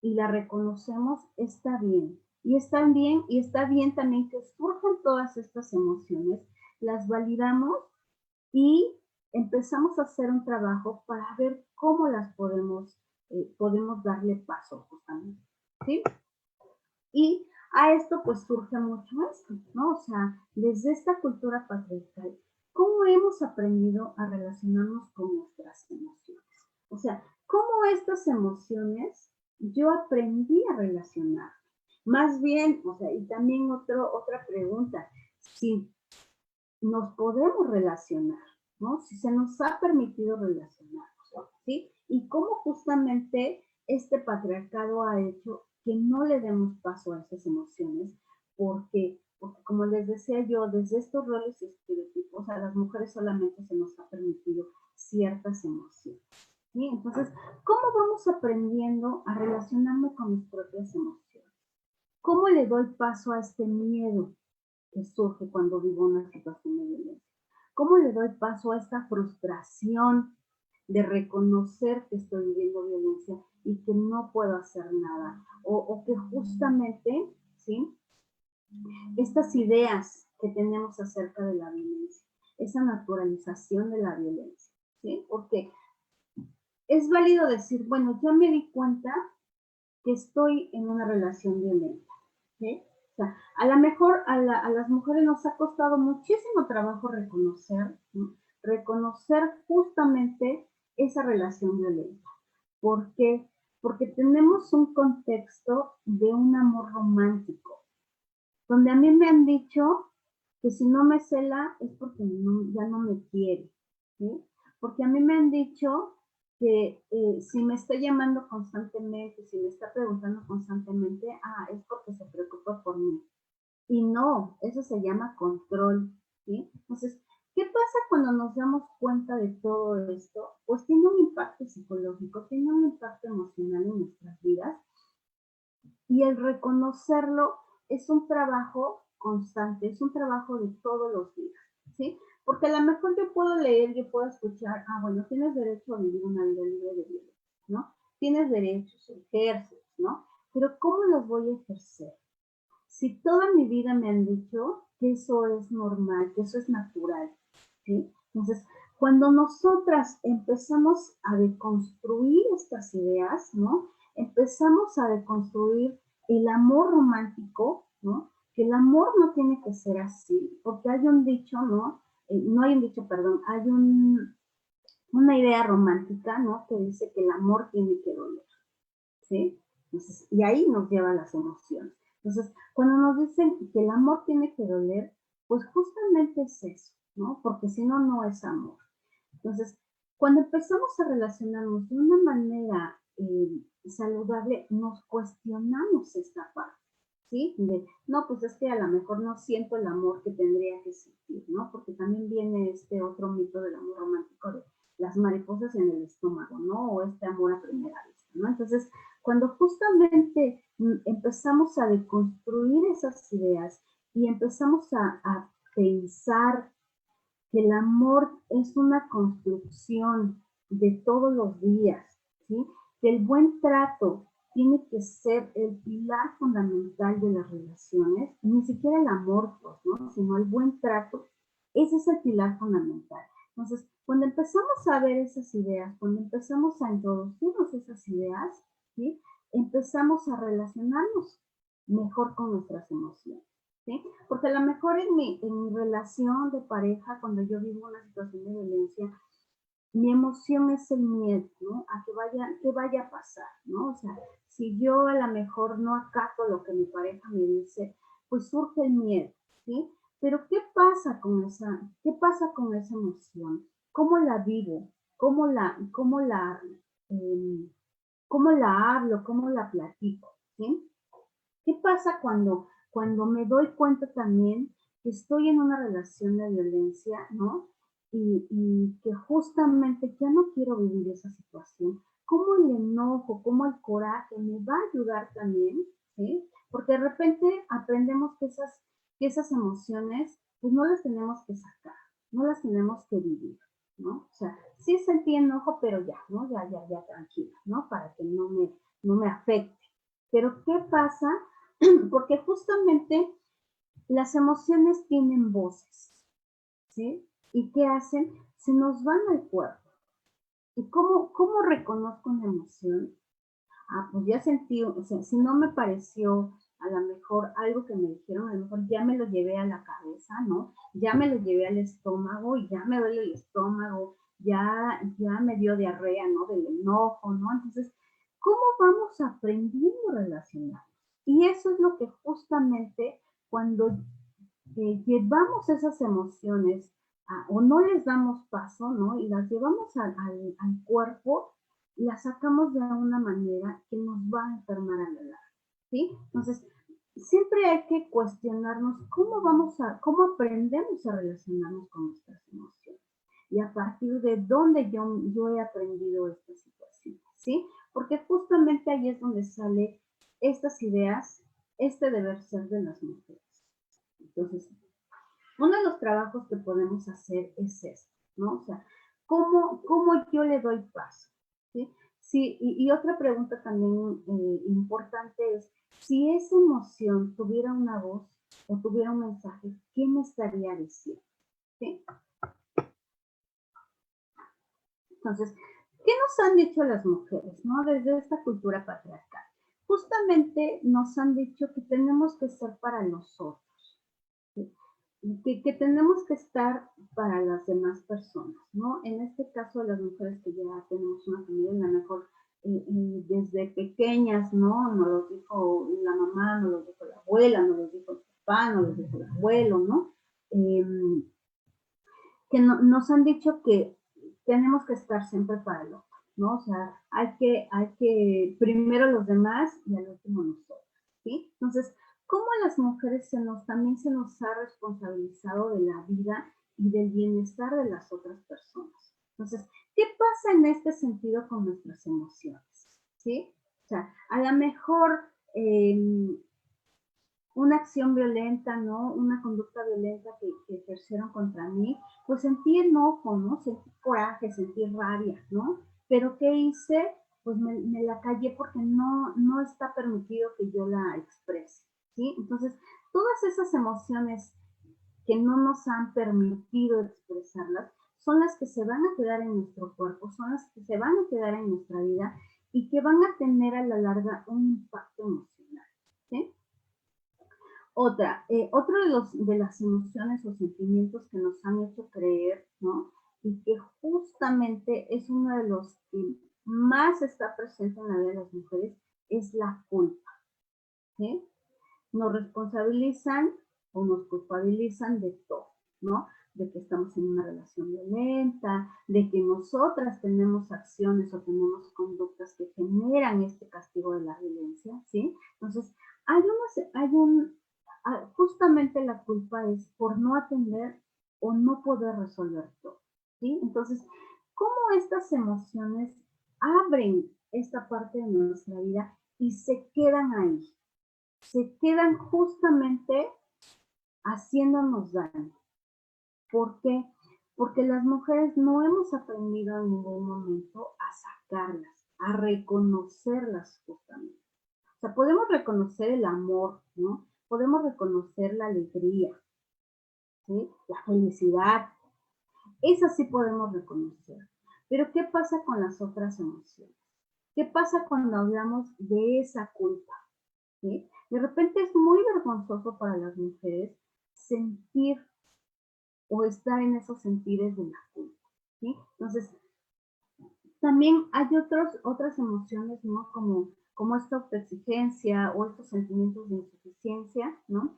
y la reconocemos, está bien. Y está bien también que surjan todas estas emociones, las validamos y empezamos a hacer un trabajo para ver cómo las podemos darle paso justamente, ¿sí? Y a esto pues surge mucho esto, ¿no? O sea, desde esta cultura patriarcal, ¿cómo hemos aprendido a relacionarnos con nuestras emociones? O sea, ¿cómo estas emociones yo aprendí a relacionar? Más bien, o sea, y también otra pregunta, si nos podemos relacionar, ¿no? Si se nos ha permitido relacionarnos, ¿sí? Y cómo justamente este patriarcado ha hecho que no le demos paso a esas emociones, porque como les decía yo, desde estos roles y estereotipos, a las mujeres solamente se nos ha permitido ciertas emociones, ¿sí? Entonces, ¿cómo vamos aprendiendo a relacionarme con mis propias emociones? ¿Cómo le doy paso a este miedo que surge cuando vivo una situación de violencia? ¿Cómo le doy paso a esta frustración de reconocer que estoy viviendo violencia y que no puedo hacer nada? O que justamente, ¿sí? Estas ideas que tenemos acerca de la violencia, esa naturalización de la violencia, ¿sí? Porque es válido decir, bueno, ya me di cuenta que estoy en una relación violenta, ¿sí? O sea, a lo mejor a las mujeres nos ha costado muchísimo trabajo reconocer, ¿no? Reconocer justamente esa relación violenta. ¿Por qué? Porque tenemos un contexto de un amor romántico, donde a mí me han dicho que si no me cela es porque ya no me quiere, ¿sí? Porque a mí me han dicho que si me está llamando constantemente, si me está preguntando constantemente, es porque se preocupa por mí. Y no, eso se llama control, ¿sí? Entonces, ¿qué pasa cuando nos damos cuenta de todo esto? Pues tiene un impacto psicológico, tiene un impacto emocional en nuestras vidas, y el reconocerlo es un trabajo constante, es un trabajo de todos los días, ¿sí? Porque a lo mejor yo puedo leer, yo puedo escuchar, bueno, tienes derecho a vivir una vida libre de violencia, ¿no? Tienes derechos, ejerces, ¿no? Pero ¿cómo los voy a ejercer? Si toda mi vida me han dicho que eso es normal, que eso es natural, ¿sí? Entonces, cuando nosotras empezamos a deconstruir estas ideas, ¿no? Empezamos a deconstruir el amor romántico, ¿no? que el amor no tiene que ser así, porque hay un dicho, ¿no? No hay un dicho, perdón, hay una idea romántica, ¿no? Que dice que el amor tiene que doler, ¿sí? Entonces, y ahí nos lleva las emociones. Entonces, cuando nos dicen que el amor tiene que doler, pues justamente es eso, ¿no? Porque si no, no es amor. Entonces, cuando empezamos a relacionarnos de una manera saludable, nos cuestionamos esta parte, ¿sí? No, pues es que a lo mejor no siento el amor que tendría que sentir, ¿no? Porque también viene este otro mito del amor romántico de las mariposas en el estómago, ¿no? O este amor a primera vista, ¿no? Entonces, cuando justamente empezamos a deconstruir esas ideas y empezamos a pensar que el amor es una construcción de todos los días, ¿sí? Que el buen trato tiene que ser el pilar fundamental de las relaciones, ni siquiera el amor, pues, ¿no? Sino el buen trato, ese es el pilar fundamental. Entonces, cuando empezamos a ver esas ideas, cuando empezamos a introducirnos esas ideas, ¿sí? Empezamos a relacionarnos mejor con nuestras emociones. ¿Sí? Porque a lo mejor en mi relación de pareja, cuando yo vivo una situación de violencia, mi emoción es el miedo, ¿no? A que vaya a pasar, ¿no? O sea, si yo a lo mejor no acato lo que mi pareja me dice, pues surge el miedo, ¿sí? Pero ¿qué pasa con esa emoción? ¿Cómo la vivo? ¿Cómo la hablo? ¿Cómo la platico? ¿Sí? ¿Qué pasa cuando me doy cuenta también que estoy en una relación de violencia, ¿no? Y que justamente ya no quiero vivir esa situación? ¿Cómo el enojo, cómo el coraje me va a ayudar también? ¿Sí? Porque de repente aprendemos que esas emociones, pues no las tenemos que sacar, no las tenemos que vivir, ¿no? O sea, sí sentí enojo, pero ya, ¿no? Ya, tranquila, ¿no? Para que no me afecte. Pero ¿qué pasa? Porque justamente las emociones tienen voces, ¿sí? ¿Y qué hacen? Se nos van al cuerpo. ¿Y cómo reconozco una emoción? Ah, pues ya sentí, o sea, si no me pareció a lo mejor algo que me dijeron, a lo mejor ya me lo llevé a la cabeza, ¿no? Ya me lo llevé al estómago y ya me duele el estómago, ya me dio diarrea, ¿no? Del enojo, ¿no? Entonces, ¿cómo vamos aprendiendo a relacionarnos? Y eso es lo que justamente cuando llevamos esas emociones o no les damos paso, ¿no? Y las llevamos al cuerpo, las sacamos de una manera que nos va a enfermar a la larga, ¿sí? Entonces, siempre hay que cuestionarnos cómo aprendemos a relacionarnos con nuestras emociones y a partir de dónde yo he aprendido esta situación, ¿sí? Porque justamente ahí es donde sale estas ideas, este deber ser de las mujeres. Entonces, uno de los trabajos que podemos hacer es esto, ¿no? O sea, ¿cómo yo le doy paso? ¿Sí? Sí, y otra pregunta también importante es, si esa emoción tuviera una voz o tuviera un mensaje, ¿qué me estaría diciendo? ¿Sí? Entonces, ¿qué nos han dicho las mujeres, no? Desde esta cultura patriarcal. Justamente nos han dicho que tenemos que ser para los otros. Que tenemos que estar para las demás personas, ¿no? En este caso, las mujeres que ya tenemos una familia, a lo mejor desde pequeñas, ¿no? Nos lo dijo la mamá, nos lo dijo la abuela, nos lo dijo el papá, nos lo dijo el abuelo, ¿no? Que nos han dicho que tenemos que estar siempre para el otro, ¿no? O sea, hay que primero los demás y al último nosotros, ¿sí? Entonces, ¿cómo a las mujeres también se nos ha responsabilizado de la vida y del bienestar de las otras personas? Entonces, ¿qué pasa en este sentido con nuestras emociones? ¿Sí? O sea, a lo mejor una acción violenta, ¿no? Una conducta violenta que ejercieron contra mí, pues sentí enojo, ¿no? Sentí coraje, sentí rabia, ¿no? Pero ¿qué hice? Pues me la callé porque no está permitido que yo la exprese, ¿sí? Entonces, todas esas emociones que no nos han permitido expresarlas son las que se van a quedar en nuestro cuerpo, son las que se van a quedar en nuestra vida y que van a tener a la larga un impacto emocional, ¿sí? Otro de las emociones o sentimientos que nos han hecho creer, ¿no? Y que justamente es uno de los que más está presente en la vida de las mujeres, es la culpa, ¿sí? Nos responsabilizan o nos culpabilizan de todo, ¿no? De que estamos en una relación violenta, de que nosotras tenemos acciones o tenemos conductas que generan este castigo de la violencia, ¿sí? Entonces, justamente la culpa es por no atender o no poder resolver todo, ¿sí? Entonces, ¿cómo estas emociones abren esta parte de nuestra vida y se quedan ahí? Se quedan justamente haciéndonos daño. ¿Por qué? Porque las mujeres no hemos aprendido en ningún momento a sacarlas, a reconocerlas justamente. O sea, podemos reconocer el amor, ¿no? Podemos reconocer la alegría, ¿sí? La felicidad. Esas sí podemos reconocer. Pero ¿qué pasa con las otras emociones? ¿Qué pasa cuando hablamos de esa culpa? ¿Sí? De repente es muy vergonzoso para las mujeres sentir o estar en esos sentires de la culpa, ¿sí? Entonces, también hay otras emociones, ¿no? Como esta autoexigencia o estos sentimientos de insuficiencia, ¿no?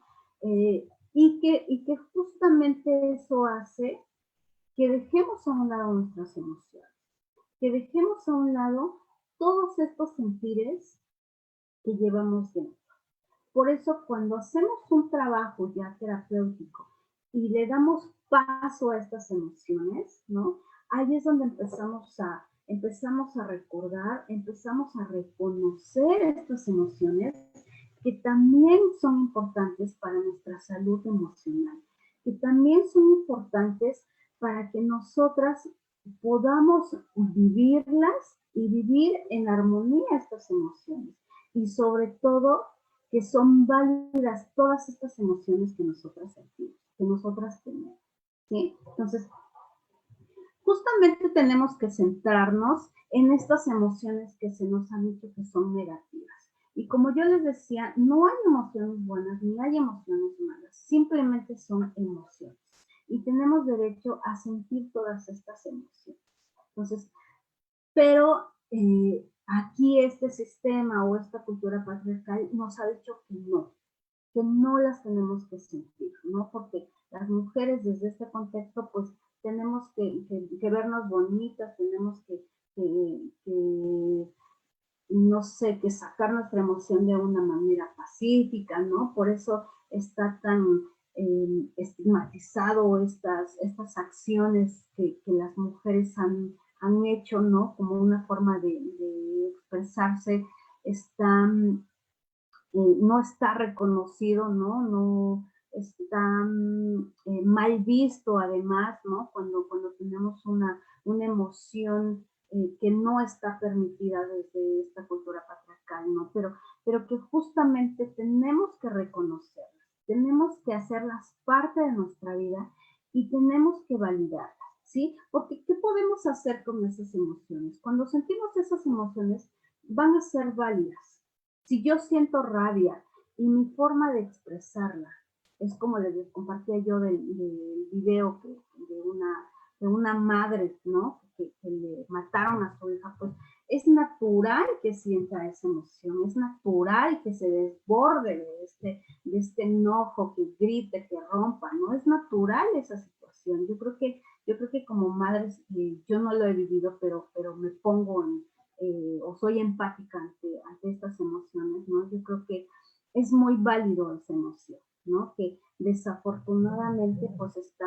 Y que justamente eso hace que dejemos a un lado nuestras emociones, que dejemos a un lado todos estos sentires que llevamos dentro. Por eso, cuando hacemos un trabajo ya terapéutico y le damos paso a estas emociones, ¿no? Ahí es donde empezamos a recordar, empezamos a reconocer estas emociones que también son importantes para nuestra salud emocional, que también son importantes para que nosotras podamos vivirlas y vivir en armonía estas emociones. Y sobre todo, que son válidas todas estas emociones que nosotras sentimos, que nosotras tenemos, ¿sí? Entonces, justamente tenemos que centrarnos en estas emociones que se nos han dicho que son negativas. Y como yo les decía, no hay emociones buenas ni hay emociones malas, simplemente son emociones. Y tenemos derecho a sentir todas estas emociones. Entonces, pero aquí este sistema o esta cultura patriarcal nos ha dicho que no las tenemos que sentir, ¿no? Porque las mujeres desde este contexto, pues tenemos que vernos bonitas, tenemos que, no sé, que sacar nuestra emoción de una manera pacífica, ¿no? Por eso está tan estigmatizado estas acciones que las mujeres han hecho, ¿no? Como una forma de expresarse, no está reconocido, ¿no? No está mal visto además, ¿no? Cuando tenemos una emoción que no está permitida desde esta cultura patriarcal, ¿no? Pero que justamente tenemos que reconocerlas, tenemos que hacerlas parte de nuestra vida y tenemos que validarlas, ¿sí? Porque ¿qué podemos hacer con esas emociones? Cuando sentimos esas emociones, van a ser válidas. Si yo siento rabia y mi forma de expresarla es como les compartía yo del video de una madre, ¿no? Que le mataron a su hija, pues es natural que sienta esa emoción, es natural que se desborde de este enojo, que grite, que rompa, ¿no? Es natural esa situación. Yo creo que como madres, yo no lo he vivido, pero me pongo o soy empática ante estas emociones, ¿no? Yo creo que es muy válido esa emoción, ¿no? Que desafortunadamente pues está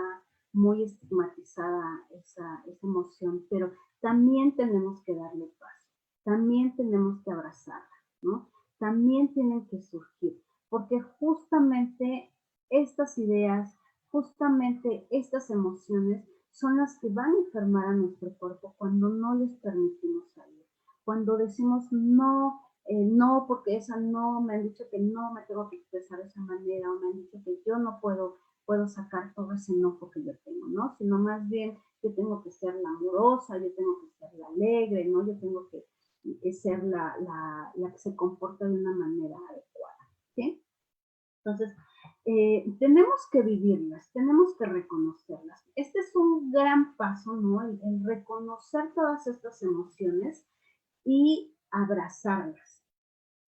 muy estigmatizada esa emoción, pero también tenemos que darle paso, también tenemos que abrazarla, ¿no? También tienen que surgir, porque justamente estas ideas, justamente estas emociones son las que van a enfermar a nuestro cuerpo cuando no les permitimos salir. Cuando decimos no, no, porque esa no, me han dicho que no me tengo que expresar de esa manera, o me han dicho que yo no puedo sacar todo ese enojo que yo tengo, ¿no? Sino más bien yo tengo que ser la amorosa, yo tengo que ser la alegre, ¿no? Yo tengo que ser la que se comporta de una manera adecuada, ¿sí? Entonces, tenemos que vivirlas, tenemos que reconocerlas. Este es un gran paso, ¿no? El reconocer todas estas emociones y abrazarlas.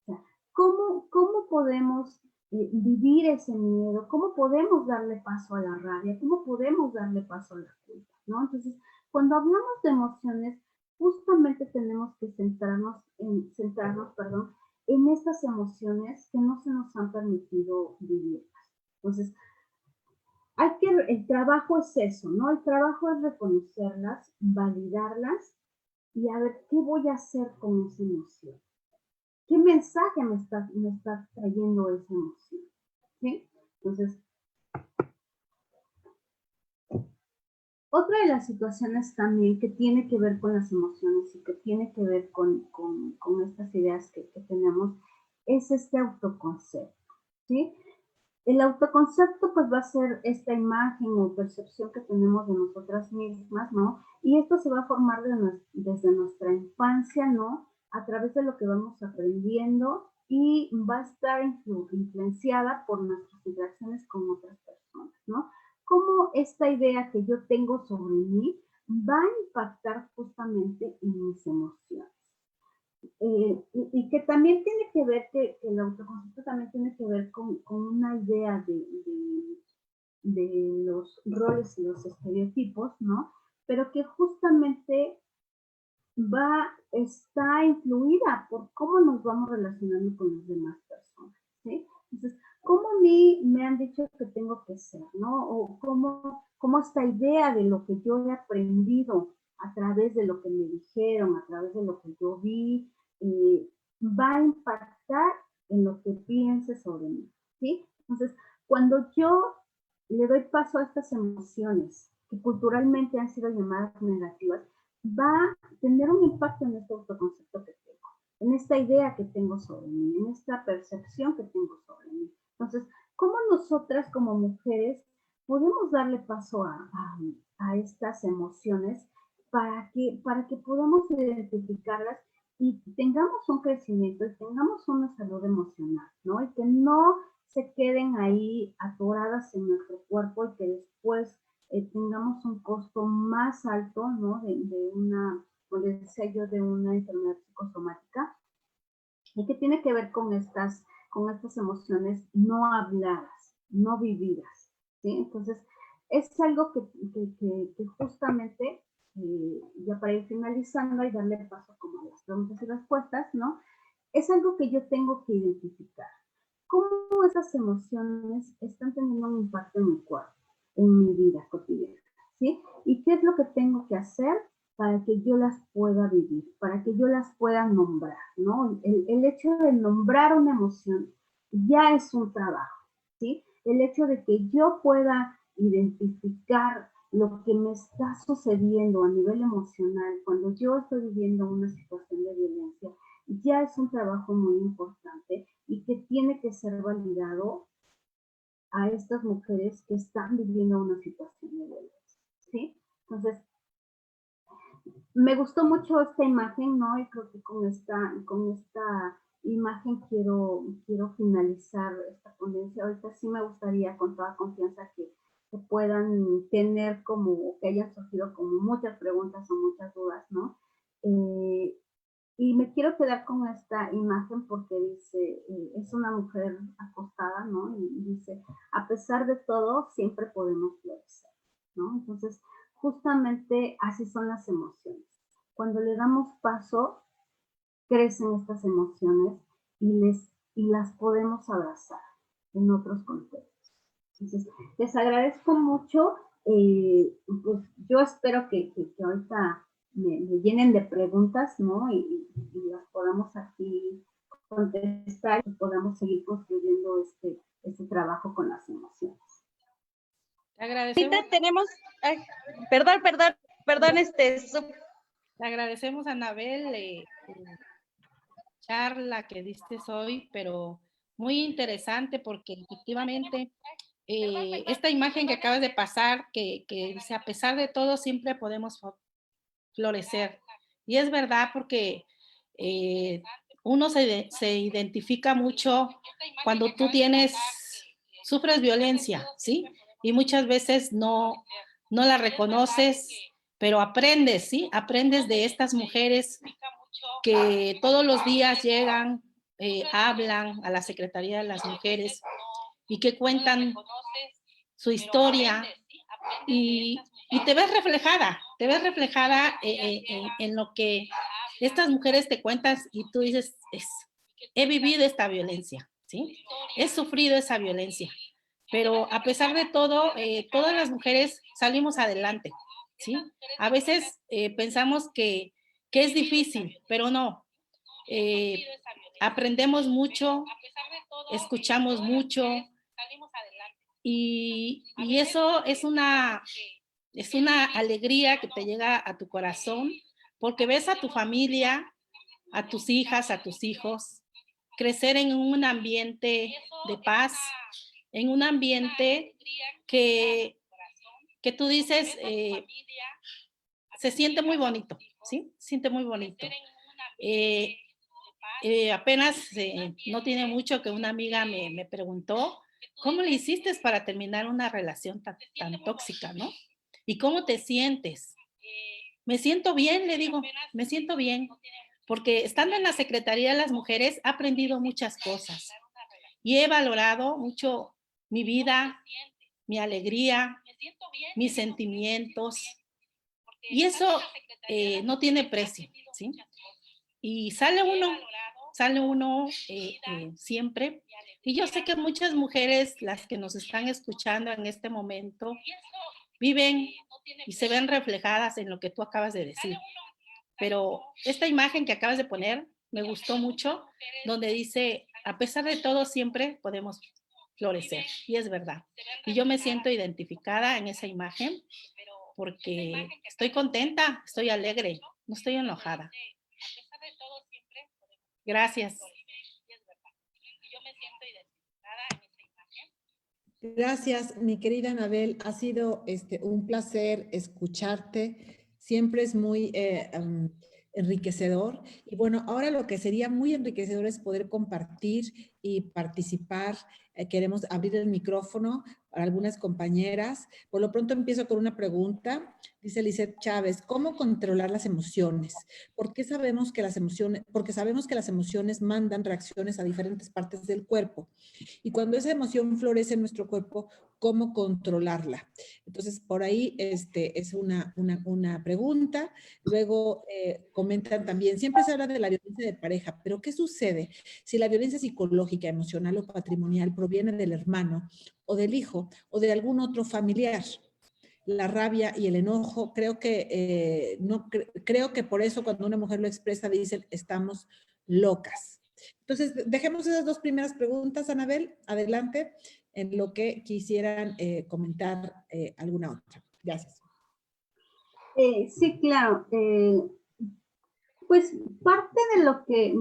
O sea, ¿cómo podemos vivir ese miedo? ¿Cómo podemos darle paso a la rabia? ¿Cómo podemos darle paso a la culpa? ¿No? Entonces, cuando hablamos de emociones, justamente tenemos que centrarnos, en estas emociones que no se nos han permitido vivirlas. Entonces, el trabajo es eso, ¿no? El trabajo es reconocerlas, validarlas y a ver qué voy a hacer con esa emoción. ¿Qué mensaje me está trayendo esa emoción? ¿Sí? Entonces, otra de las situaciones también que tiene que ver con las emociones y que tiene que ver con estas ideas que tenemos es este autoconcepto, ¿sí? El autoconcepto pues va a ser esta imagen o percepción que tenemos de nosotras mismas, ¿no? Y esto se va a formar desde nuestra infancia, ¿no? A través de lo que vamos aprendiendo y va a estar influenciada por nuestras interacciones con otras personas, ¿no? Cómo esta idea que yo tengo sobre mí va a impactar justamente en mis emociones. Y que también tiene que ver, que el autoconcepto también tiene que ver con una idea de los roles y los estereotipos, ¿no? Pero que justamente está influida por cómo nos vamos relacionando con las demás personas, ¿sí? Entonces, ¿cómo a mí me han dicho que tengo que ser, ¿no? O cómo esta idea de lo que yo he aprendido a través de lo que me dijeron, a través de lo que yo vi, va a impactar en lo que piense sobre mí, ¿sí? Entonces, cuando yo le doy paso a estas emociones que culturalmente han sido llamadas negativas, va a tener un impacto en este autoconcepto que tengo, en esta idea que tengo sobre mí, en esta percepción que tengo sobre mí. Entonces, ¿cómo nosotras como mujeres podemos darle paso a estas emociones para que podamos identificarlas y tengamos un crecimiento y tengamos una salud emocional, ¿no? Y que no se queden ahí atoradas en nuestro cuerpo y que después tengamos un costo más alto, ¿no? De una, como les decía yo, de una enfermedad psicosomática y que tiene que ver con estas emociones no habladas, no vividas, ¿sí? Entonces, es algo que justamente, ya para ir finalizando y darle paso como a las preguntas y respuestas, ¿no? Es algo que yo tengo que identificar. ¿Cómo esas emociones están teniendo un impacto en mi cuerpo, en mi vida cotidiana? ¿Sí? ¿Y qué es lo que tengo que hacer para que yo las pueda vivir, para que yo las pueda nombrar, ¿no? El hecho de nombrar una emoción ya es un trabajo, ¿sí? El hecho de que yo pueda identificar lo que me está sucediendo a nivel emocional cuando yo estoy viviendo una situación de violencia, ya es un trabajo muy importante y que tiene que ser validado a estas mujeres que están viviendo una situación de violencia, ¿sí? Entonces, me gustó mucho esta imagen, ¿no? Y creo que con esta imagen quiero finalizar esta ponencia. Ahorita sí me gustaría con toda confianza que puedan tener como, que hayan surgido como muchas preguntas o muchas dudas, ¿no? Y me quiero quedar con esta imagen porque dice, es una mujer acostada, ¿no? Y dice, a pesar de todo, siempre podemos florecer, ¿no? Entonces, justamente así son las emociones. Cuando le damos paso, crecen estas emociones y las podemos abrazar en otros contextos. Entonces, les agradezco mucho. Pues yo espero que ahorita me llenen de preguntas, ¿no? Y las podamos aquí contestar y podamos seguir construyendo este trabajo con las emociones. Te agradecemos. Ahorita tenemos, ay, perdón, Le agradecemos a Anabel la charla que diste hoy, pero muy interesante porque efectivamente esta imagen que acabas de pasar, que dice, a pesar de todo, siempre podemos florecer. Y es verdad porque uno se identifica mucho cuando tú tienes sufres violencia, ¿sí? Y muchas veces no la reconoces, pero aprendes, ¿sí? Aprendes de estas mujeres que todos los días llegan, hablan a la Secretaría de las Mujeres y que cuentan su historia y te ves reflejada en lo que estas mujeres te cuentan y tú dices, he vivido esta violencia, ¿sí? He sufrido esa violencia, pero a pesar de todo, todas las mujeres salimos adelante, ¿sí? A veces pensamos que es difícil, pero no. Aprendemos mucho, escuchamos mucho y eso es una alegría que te llega a tu corazón porque ves a tu familia, a tus hijas, a tus hijos, crecer en un ambiente de paz, en un ambiente que tú dices, se siente muy bonito, ¿sí? Se siente muy bonito. Apenas no tiene mucho que una amiga me preguntó, ¿cómo le hiciste para terminar una relación tan tóxica, no? ¿Y cómo te sientes? Me siento bien, le digo, me siento bien, porque estando en la Secretaría de las Mujeres he aprendido muchas cosas y he valorado mucho mi vida, mi alegría, mis sentimientos, y eso no tiene precio, ¿sí? Y sale uno siempre. Y yo sé que muchas mujeres, las que nos están escuchando en este momento, viven y se ven reflejadas en lo que tú acabas de decir. Pero esta imagen que acabas de poner me gustó mucho, donde dice, a pesar de todo, siempre podemos florecer. Y es verdad. Y yo me siento identificada en esa imagen porque estoy contenta, estoy alegre, no estoy enojada. Gracias. Gracias, mi querida Anabel. Ha sido un placer escucharte. Siempre es muy enriquecedor. Y bueno, ahora lo que sería muy enriquecedor es poder compartir y participar. Queremos abrir el micrófono para algunas compañeras. Por lo pronto empiezo con una pregunta. Dice Lisette Chávez, ¿cómo controlar las emociones? Porque sabemos que las emociones mandan reacciones a diferentes partes del cuerpo. Y cuando esa emoción florece en nuestro cuerpo, ¿cómo controlarla? Entonces, por ahí es una pregunta. Luego comentan también, siempre se habla de la violencia de pareja, pero ¿qué sucede si la violencia psicológica, emocional o patrimonial proviene del hermano o del hijo o de algún otro familiar? La rabia y el enojo, creo que por eso cuando una mujer lo expresa dicen, estamos locas. Entonces, dejemos esas dos primeras preguntas, Anabel, adelante, en lo que quisieran comentar alguna otra. Gracias. Sí, claro. Pues parte de lo que,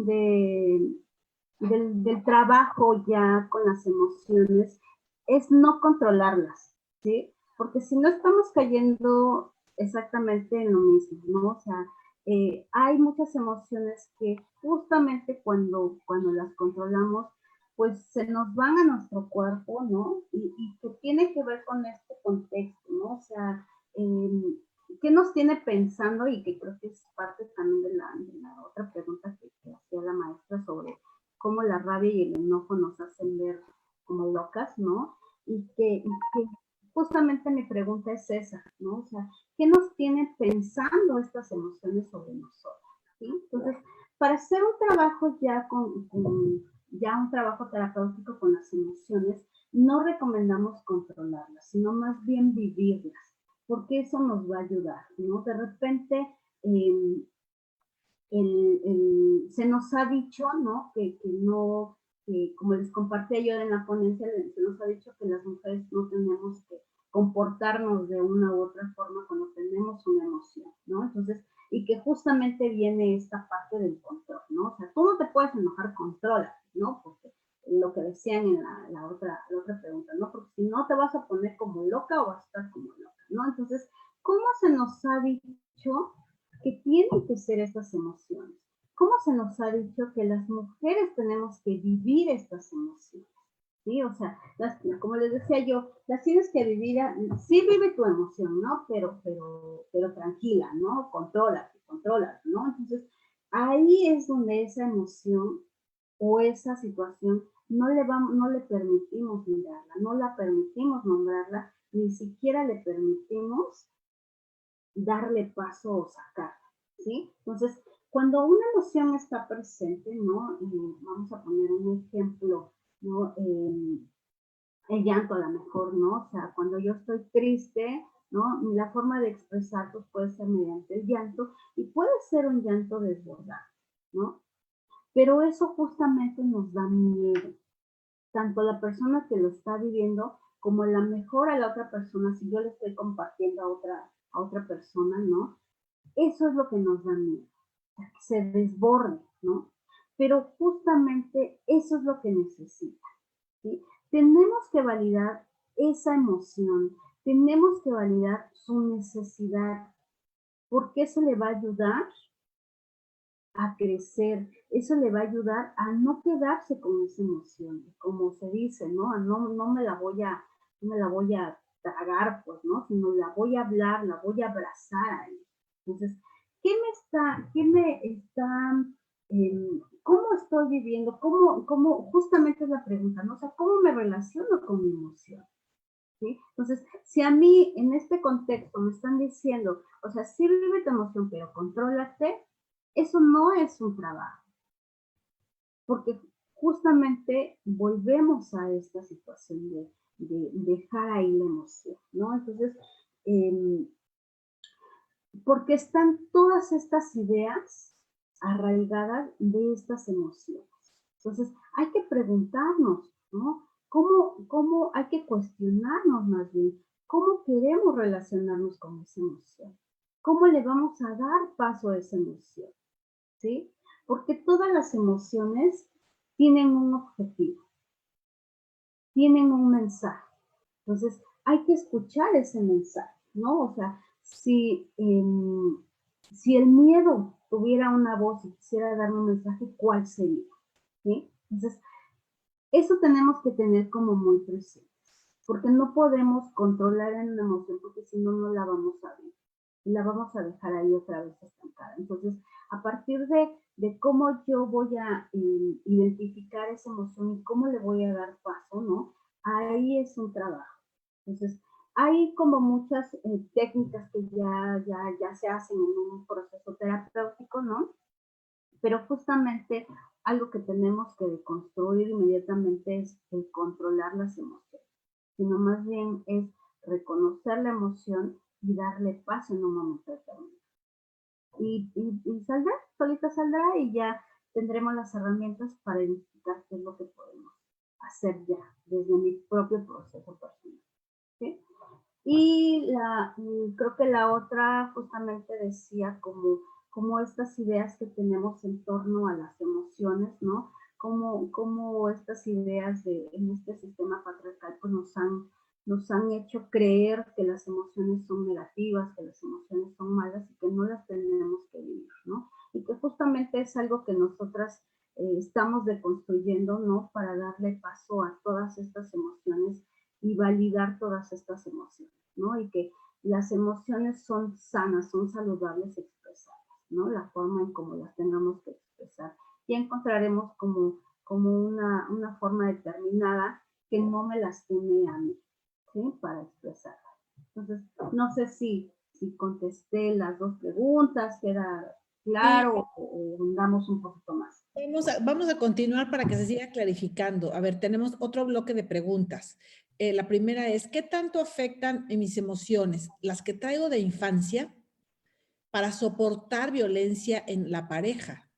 del trabajo ya con las emociones es no controlarlas, ¿sí? Porque si no estamos cayendo exactamente en lo mismo, ¿no? O sea, hay muchas emociones que justamente cuando las controlamos, pues se nos van a nuestro cuerpo, ¿no? Y que tiene que ver con este contexto, ¿no? O sea, ¿qué nos tiene pensando? Y que creo que es parte también de la otra pregunta que hacía la maestra sobre cómo la rabia y el enojo nos hacen ver como locas, ¿no? Y que justamente mi pregunta es esa, ¿no? O sea, ¿qué nos tiene pensando estas emociones sobre nosotros? ¿Sí? Entonces, para hacer un trabajo ya ya un trabajo terapéutico con las emociones, no recomendamos controlarlas, sino más bien vivirlas, porque eso nos va a ayudar, ¿no? De repente, se nos ha dicho, ¿no? Que no, como les compartí yo en la ponencia, se nos ha dicho que las mujeres no tenemos que comportarnos de una u otra forma cuando tenemos una emoción, ¿no? Entonces, y que justamente viene esta parte del control, ¿no? O sea, tú no te puedes enojar, controla, ¿no? Porque lo que decían en la otra pregunta, ¿no? Porque si no te vas a poner como loca o vas a estar como loca, ¿no? Entonces, ¿cómo se nos ha dicho que tienen que ser estas emociones? ¿Cómo se nos ha dicho que las mujeres tenemos que vivir estas emociones? ¿sí? O sea, como les decía yo, las tienes que vivir, sí vive tu emoción, ¿no? Pero tranquila, ¿no? Contrólate, ¿no? Entonces, ahí es donde esa emoción o esa situación no le permitimos mirarla, no la permitimos nombrarla, ni siquiera le permitimos darle paso o sacarla, ¿sí? Entonces, cuando una emoción está presente, ¿no? Vamos a poner un ejemplo, ¿no? El llanto a lo mejor, ¿no? O sea, cuando yo estoy triste, ¿no? La forma de expresar pues, puede ser mediante el llanto y puede ser un llanto desbordado, ¿no? Pero eso justamente nos da miedo, tanto a la persona que lo está viviendo como a la mejor a la otra persona, si yo le estoy compartiendo a otra persona, ¿no? Eso es lo que nos da miedo, que se desborde, ¿no? Pero justamente eso es lo que necesita, ¿sí? Tenemos que validar esa emoción, tenemos que validar su necesidad, porque eso le va a ayudar a crecer, eso le va a ayudar a no quedarse con esa emoción, como se dice, ¿no? No me la voy a tragar, pues, ¿no? Sino la voy a hablar, la voy a abrazar ahí. Entonces, cómo estoy viviendo? Justamente es la pregunta, ¿no? O sea, ¿cómo me relaciono con mi emoción? ¿Sí? Entonces, si a mí en este contexto me están diciendo, o sea, sí vive tu emoción, pero contrólate, eso no es un trabajo, porque justamente volvemos a esta situación de dejar ahí la emoción, ¿no? Entonces, porque están todas estas ideas arraigadas de estas emociones. Entonces, hay que preguntarnos, ¿no? ¿Cómo hay que cuestionarnos más bien? ¿Cómo queremos relacionarnos con esa emoción? ¿Cómo le vamos a dar paso a esa emoción? ¿Sí? Porque todas las emociones tienen un objetivo, tienen un mensaje. Entonces, hay que escuchar ese mensaje, ¿no? O sea, si el miedo tuviera una voz y quisiera dar un mensaje, ¿cuál sería? ¿Sí? Entonces, eso tenemos que tener como muy presente, porque no podemos controlar en una emoción, porque si no, no la vamos a ver. Y la vamos a dejar ahí otra vez estancada. Entonces, a partir de cómo yo voy a identificar esa emoción y cómo le voy a dar paso, ¿no? Ahí es un trabajo. Entonces, hay como muchas técnicas que ya se hacen en un proceso terapéutico, ¿no? Pero justamente algo que tenemos que deconstruir inmediatamente es el controlar las emociones, sino más bien es reconocer la emoción y darle paso en un momento determinado. Y saldrá, solita saldrá y ya tendremos las herramientas para identificar qué es lo que podemos hacer ya desde mi propio proceso personal. ¿Sí? Y creo que la otra justamente decía como estas ideas que tenemos en torno a las emociones, ¿no? Como estas ideas en este sistema patriarcal pues nos han hecho creer que las emociones son negativas, que las emociones son malas y que no las tenemos que vivir, ¿no? Y que justamente es algo que nosotras estamos deconstruyendo, ¿no? Para darle paso a todas estas emociones y validar todas estas emociones, ¿no? Y que las emociones son sanas, son saludables expresadas, ¿no? La forma en cómo las tengamos que expresar. Y encontraremos como una forma determinada que no me lastime a mí, ¿sí? Para expresarla. Entonces, no sé si contesté las dos preguntas, queda claro o andamos un poquito más. Vamos a continuar para que se siga clarificando. A ver, tenemos otro bloque de preguntas. La primera es, ¿qué tanto afectan en mis emociones las que traigo de infancia para soportar violencia en la pareja?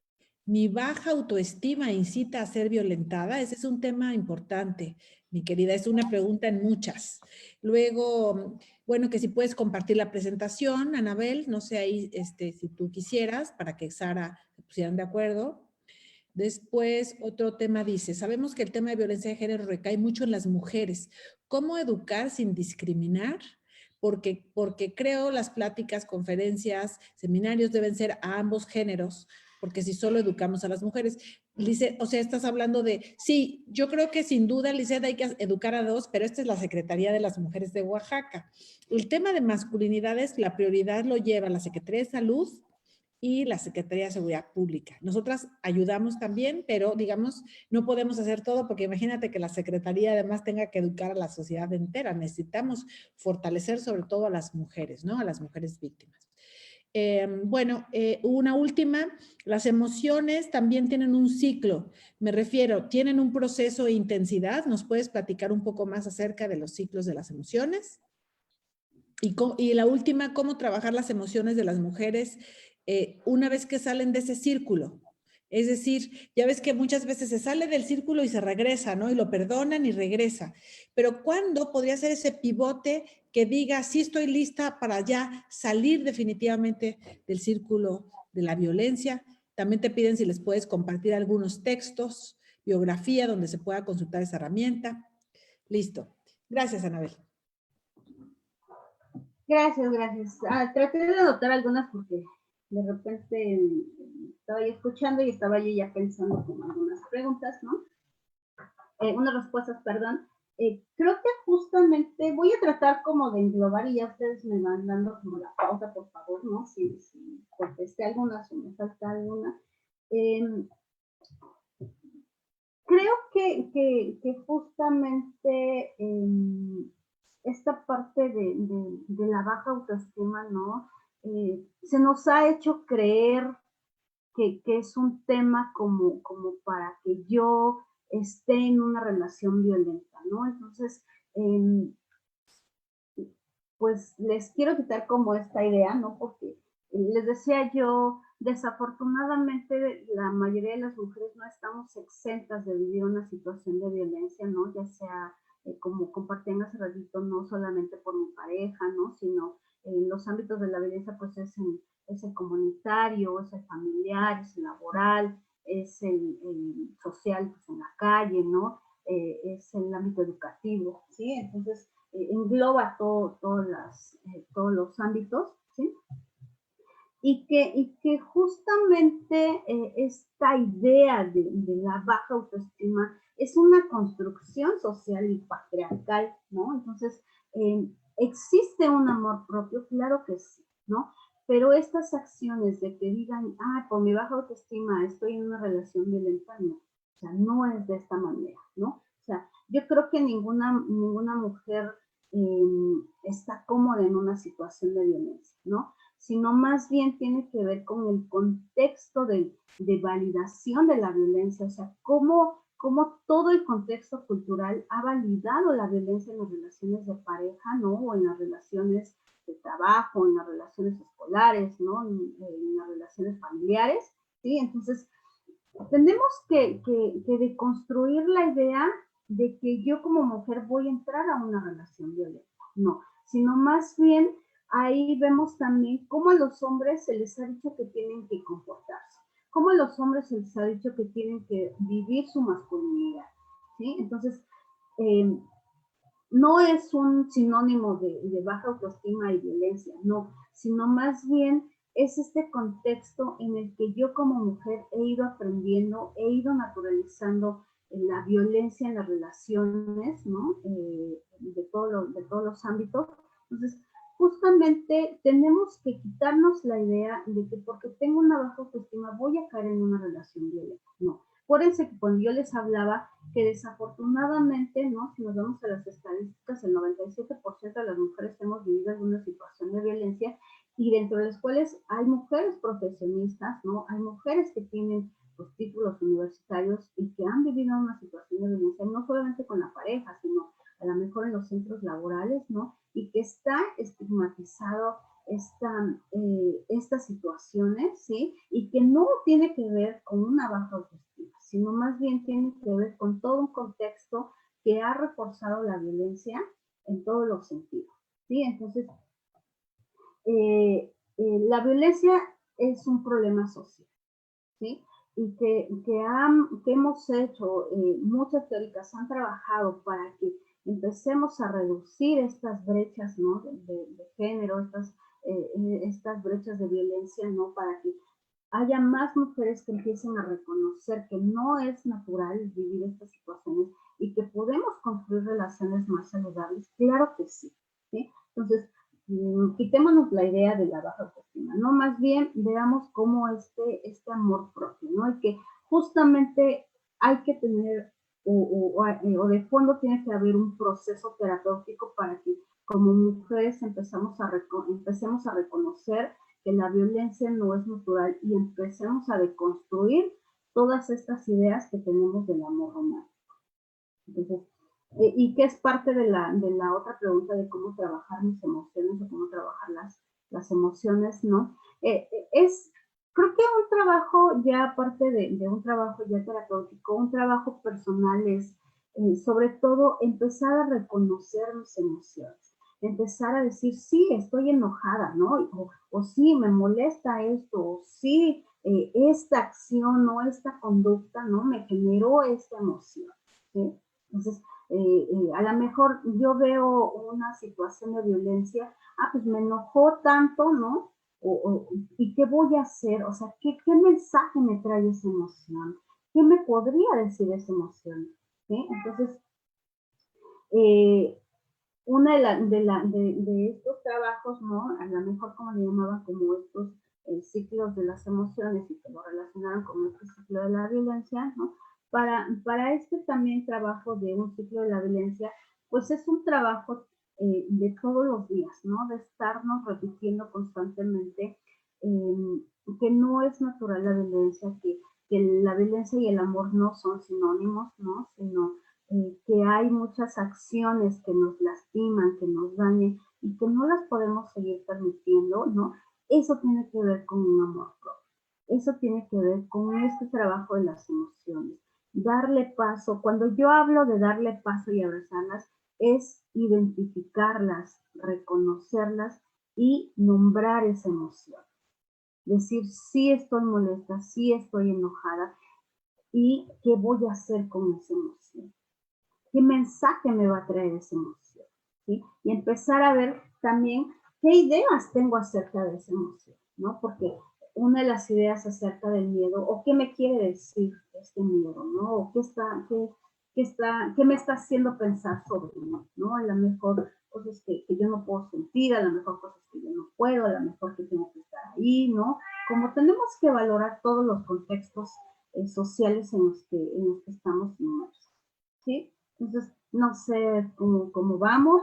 ¿Mi baja autoestima incita a ser violentada? Ese es un tema importante, mi querida. Es una pregunta en muchas. Luego, bueno, que si puedes compartir la presentación, Anabel, no sé ahí si tú quisieras, para que Sara se pusieran de acuerdo. Después, otro tema dice, sabemos que el tema de violencia de género recae mucho en las mujeres. ¿Cómo educar sin discriminar? Porque creo las pláticas, conferencias, seminarios deben ser a ambos géneros, porque si solo educamos a las mujeres. Lizeth, o sea, estás hablando de, sí, yo creo que sin duda, Lizeth, hay que educar a dos, pero esta es la Secretaría de las Mujeres de Oaxaca. El tema de masculinidades, la prioridad lo lleva la Secretaría de Salud y la Secretaría de Seguridad Pública. Nosotras ayudamos también, pero digamos, no podemos hacer todo porque imagínate que la Secretaría además tenga que educar a la sociedad entera. Necesitamos fortalecer sobre todo a las mujeres, ¿no? A las mujeres víctimas. Una última, las emociones también tienen un ciclo, me refiero, tienen un proceso de intensidad. ¿Nos puedes platicar un poco más acerca de los ciclos de las emociones? Y la última, cómo trabajar las emociones de las mujeres una vez que salen de ese círculo. Es decir, ya ves que muchas veces se sale del círculo y se regresa, ¿no? Y lo perdonan y regresa. Pero ¿cuándo podría ser ese pivote que diga, sí estoy lista para ya salir definitivamente del círculo de la violencia? También te piden si les puedes compartir algunos textos, biografía, donde se pueda consultar esa herramienta. Listo. Gracias, Anabel. Gracias, gracias. Traté de anotar algunas porque de repente estaba yo escuchando y estaba yo ya pensando como algunas preguntas, ¿no? Unas respuestas, perdón. Creo que justamente voy a tratar como de englobar y ya ustedes me van dando como la pauta, por favor, ¿no? Si contesté algunas o me falta alguna. Creo que justamente esta parte de la baja autoestima, ¿no? Se nos ha hecho creer que es un tema como para que yo esté en una relación violenta, ¿no? Entonces, pues les quiero quitar como esta idea, ¿no? Porque les decía yo, desafortunadamente la mayoría de las mujeres no estamos exentas de vivir una situación de violencia, ¿no? Ya sea, como compartían hace ratito, no solamente por mi pareja, ¿no? Sino en los ámbitos de la violencia, pues es el comunitario, es el familiar, es el laboral, es el social, pues en la calle, ¿no? Es el ámbito educativo, ¿sí? Entonces, engloba todos los ámbitos, ¿sí? Y que justamente esta idea de la baja autoestima es una construcción social y patriarcal, ¿no? Entonces, ¿existe un amor propio? Claro que sí, ¿no? Pero estas acciones de que digan, por mi baja autoestima estoy en una relación violenta, no. O sea, no es de esta manera, ¿no? O sea, yo creo que ninguna mujer está cómoda en una situación de violencia, ¿no? Sino más bien tiene que ver con el contexto de validación de la violencia, o sea, cómo todo el contexto cultural ha validado la violencia en las relaciones de pareja, ¿no? O en las relaciones de trabajo, en las relaciones escolares, ¿no? En las relaciones familiares, ¿sí? Entonces, tenemos que deconstruir la idea de que yo como mujer voy a entrar a una relación violenta, no, sino más bien ahí vemos también cómo a los hombres se les ha dicho que tienen que comportarse, cómo a los hombres se les ha dicho que tienen que vivir su masculinidad, ¿sí? Entonces, no es un sinónimo de baja autoestima y violencia, no, sino más bien es este contexto en el que yo como mujer he ido aprendiendo, he ido naturalizando la violencia en las relaciones, ¿no? De todos los ámbitos. Entonces, justamente tenemos que quitarnos la idea de que porque tengo una baja autoestima voy a caer en una relación violenta. No. Acuérdense que cuando yo les hablaba que desafortunadamente, ¿no? Si nos vamos a las estadísticas, el 97% de las mujeres hemos vivido alguna situación de violencia y dentro de las cuales hay mujeres profesionistas, ¿no? Hay mujeres que tienen pues, títulos universitarios y que han vivido una situación de violencia, no solamente con la pareja, sino a lo mejor en los centros laborales, ¿no? Y que está estigmatizado estas situaciones, ¿sí? Y que no tiene que ver con una baja autoestima, sino más bien tiene que ver con todo un contexto que ha reforzado la violencia en todos los sentidos, ¿sí? Entonces, la violencia es un problema social, ¿sí? Y que hemos hecho, muchas teóricas han trabajado para que empecemos a reducir estas brechas, ¿no? de género, estas brechas de violencia, ¿no? Para que haya más mujeres que empiecen a reconocer que no es natural vivir estas situaciones y que podemos construir relaciones más saludables, claro que sí, ¿sí? Entonces, quitémonos la idea de la baja autoestima, ¿no? Más bien veamos cómo este amor propio, ¿no? Y que justamente hay que tener, o de fondo tiene que haber un proceso terapéutico para que como mujeres empecemos a reconocer que la violencia no es natural y empecemos a deconstruir todas estas ideas que tenemos del amor romántico. Entonces, y que es parte de la otra pregunta de cómo trabajar mis emociones o cómo trabajar las emociones, ¿no? Creo que un trabajo ya, aparte de un trabajo ya terapéutico, un trabajo personal es, sobre todo, empezar a reconocer mis emociones. Empezar a decir, sí, estoy enojada, ¿no? O sí, me molesta esto, o sí, esta acción o esta conducta, ¿no? Me generó esta emoción, ¿sí? Entonces, a lo mejor yo veo una situación de violencia, pues me enojó tanto, ¿no? ¿Y qué voy a hacer? O sea, ¿qué mensaje me trae esa emoción? ¿Qué me podría decir esa emoción? ¿Sí? Entonces, una de estos trabajos, ¿no? A lo mejor como le llamaban como estos ciclos de las emociones y que lo relacionaron con este ciclo de la violencia, ¿no? Para este también trabajo de un ciclo de la violencia, pues es un trabajo de todos los días, ¿no? De estarnos repitiendo constantemente que no es natural la violencia, que la violencia y el amor no son sinónimos, ¿no? Sino que hay muchas acciones que nos lastiman, que nos dañan y que no las podemos seguir permitiendo, ¿no? Eso tiene que ver con un amor propio. Eso tiene que ver con este trabajo de las emociones. Darle paso, cuando yo hablo de darle paso y abrazarlas, es identificarlas, reconocerlas y nombrar esa emoción. Decir, sí estoy molesta, sí estoy enojada y qué voy a hacer con esa emoción. ¿Qué mensaje me va a traer esa emoción? ¿Sí? Y empezar a ver también qué ideas tengo acerca de esa emoción, ¿no? Porque una de las ideas acerca del miedo, o qué me quiere decir este miedo, ¿no? O qué me está haciendo pensar sobre mí, ¿no? A lo mejor cosas que yo no puedo sentir, a lo mejor cosas que yo no puedo, a lo mejor que tengo que estar ahí, ¿no? Como tenemos que valorar todos los contextos sociales en los que estamos inmersos, ¿sí? Entonces, no sé cómo vamos.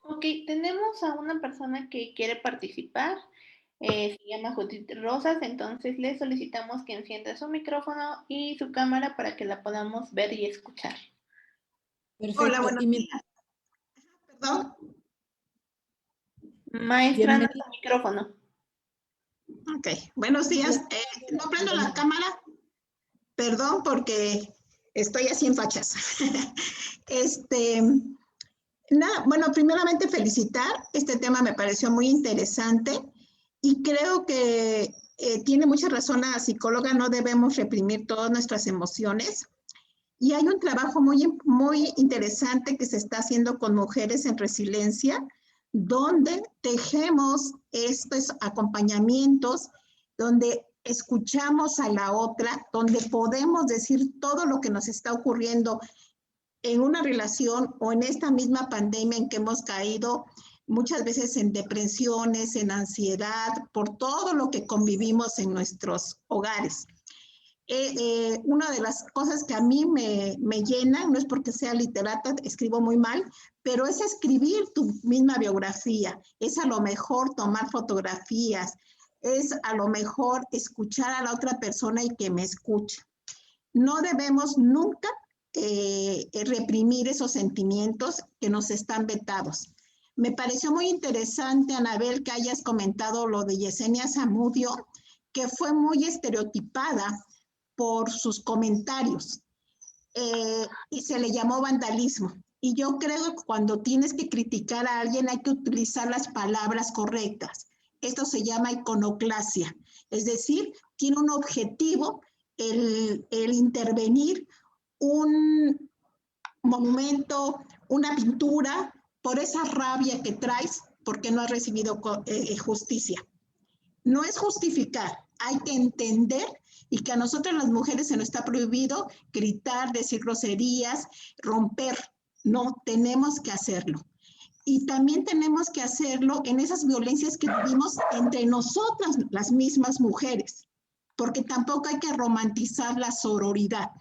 Ok, tenemos a una persona que quiere participar. Se llama Judith Rosas, entonces le solicitamos que encienda su micrófono y su cámara para que la podamos ver y escuchar. Perfecto. Hola, buenos días. Perdón. Maestra, no su micrófono. Ok, buenos días. No prendo la cámara. Perdón porque estoy así en fachas. Bueno, primeramente felicitar. Este tema me pareció muy interesante y creo que tiene mucha razón la psicóloga. No debemos reprimir todas nuestras emociones. Y hay un trabajo muy interesante que se está haciendo con mujeres en resiliencia, donde tejemos estos acompañamientos, donde escuchamos a la otra, donde podemos decir todo lo que nos está ocurriendo en una relación o en esta misma pandemia en que hemos caído muchas veces en depresiones, en ansiedad, por todo lo que convivimos en nuestros hogares. Una de las cosas que a mí me llenan, no es porque sea literata, escribo muy mal, pero es escribir tu misma biografía, es a lo mejor tomar fotografías, es a lo mejor escuchar a la otra persona y que me escuche. No debemos nunca reprimir esos sentimientos que nos están vetados. Me pareció muy interesante, Anabel, que hayas comentado lo de Yesenia Zamudio, que fue muy estereotipada por sus comentarios y se le llamó vandalismo. Y yo creo que cuando tienes que criticar a alguien hay que utilizar las palabras correctas. Esto se llama iconoclasia, es decir, tiene un objetivo el intervenir un monumento, una pintura, por esa rabia que traes, porque no ha recibido justicia. No es justificar, hay que entender y que a nosotras las mujeres se nos está prohibido gritar, decir groserías, romper. No, tenemos que hacerlo. Y también tenemos que hacerlo en esas violencias que vivimos entre nosotras, las mismas mujeres, porque tampoco hay que romantizar la sororidad.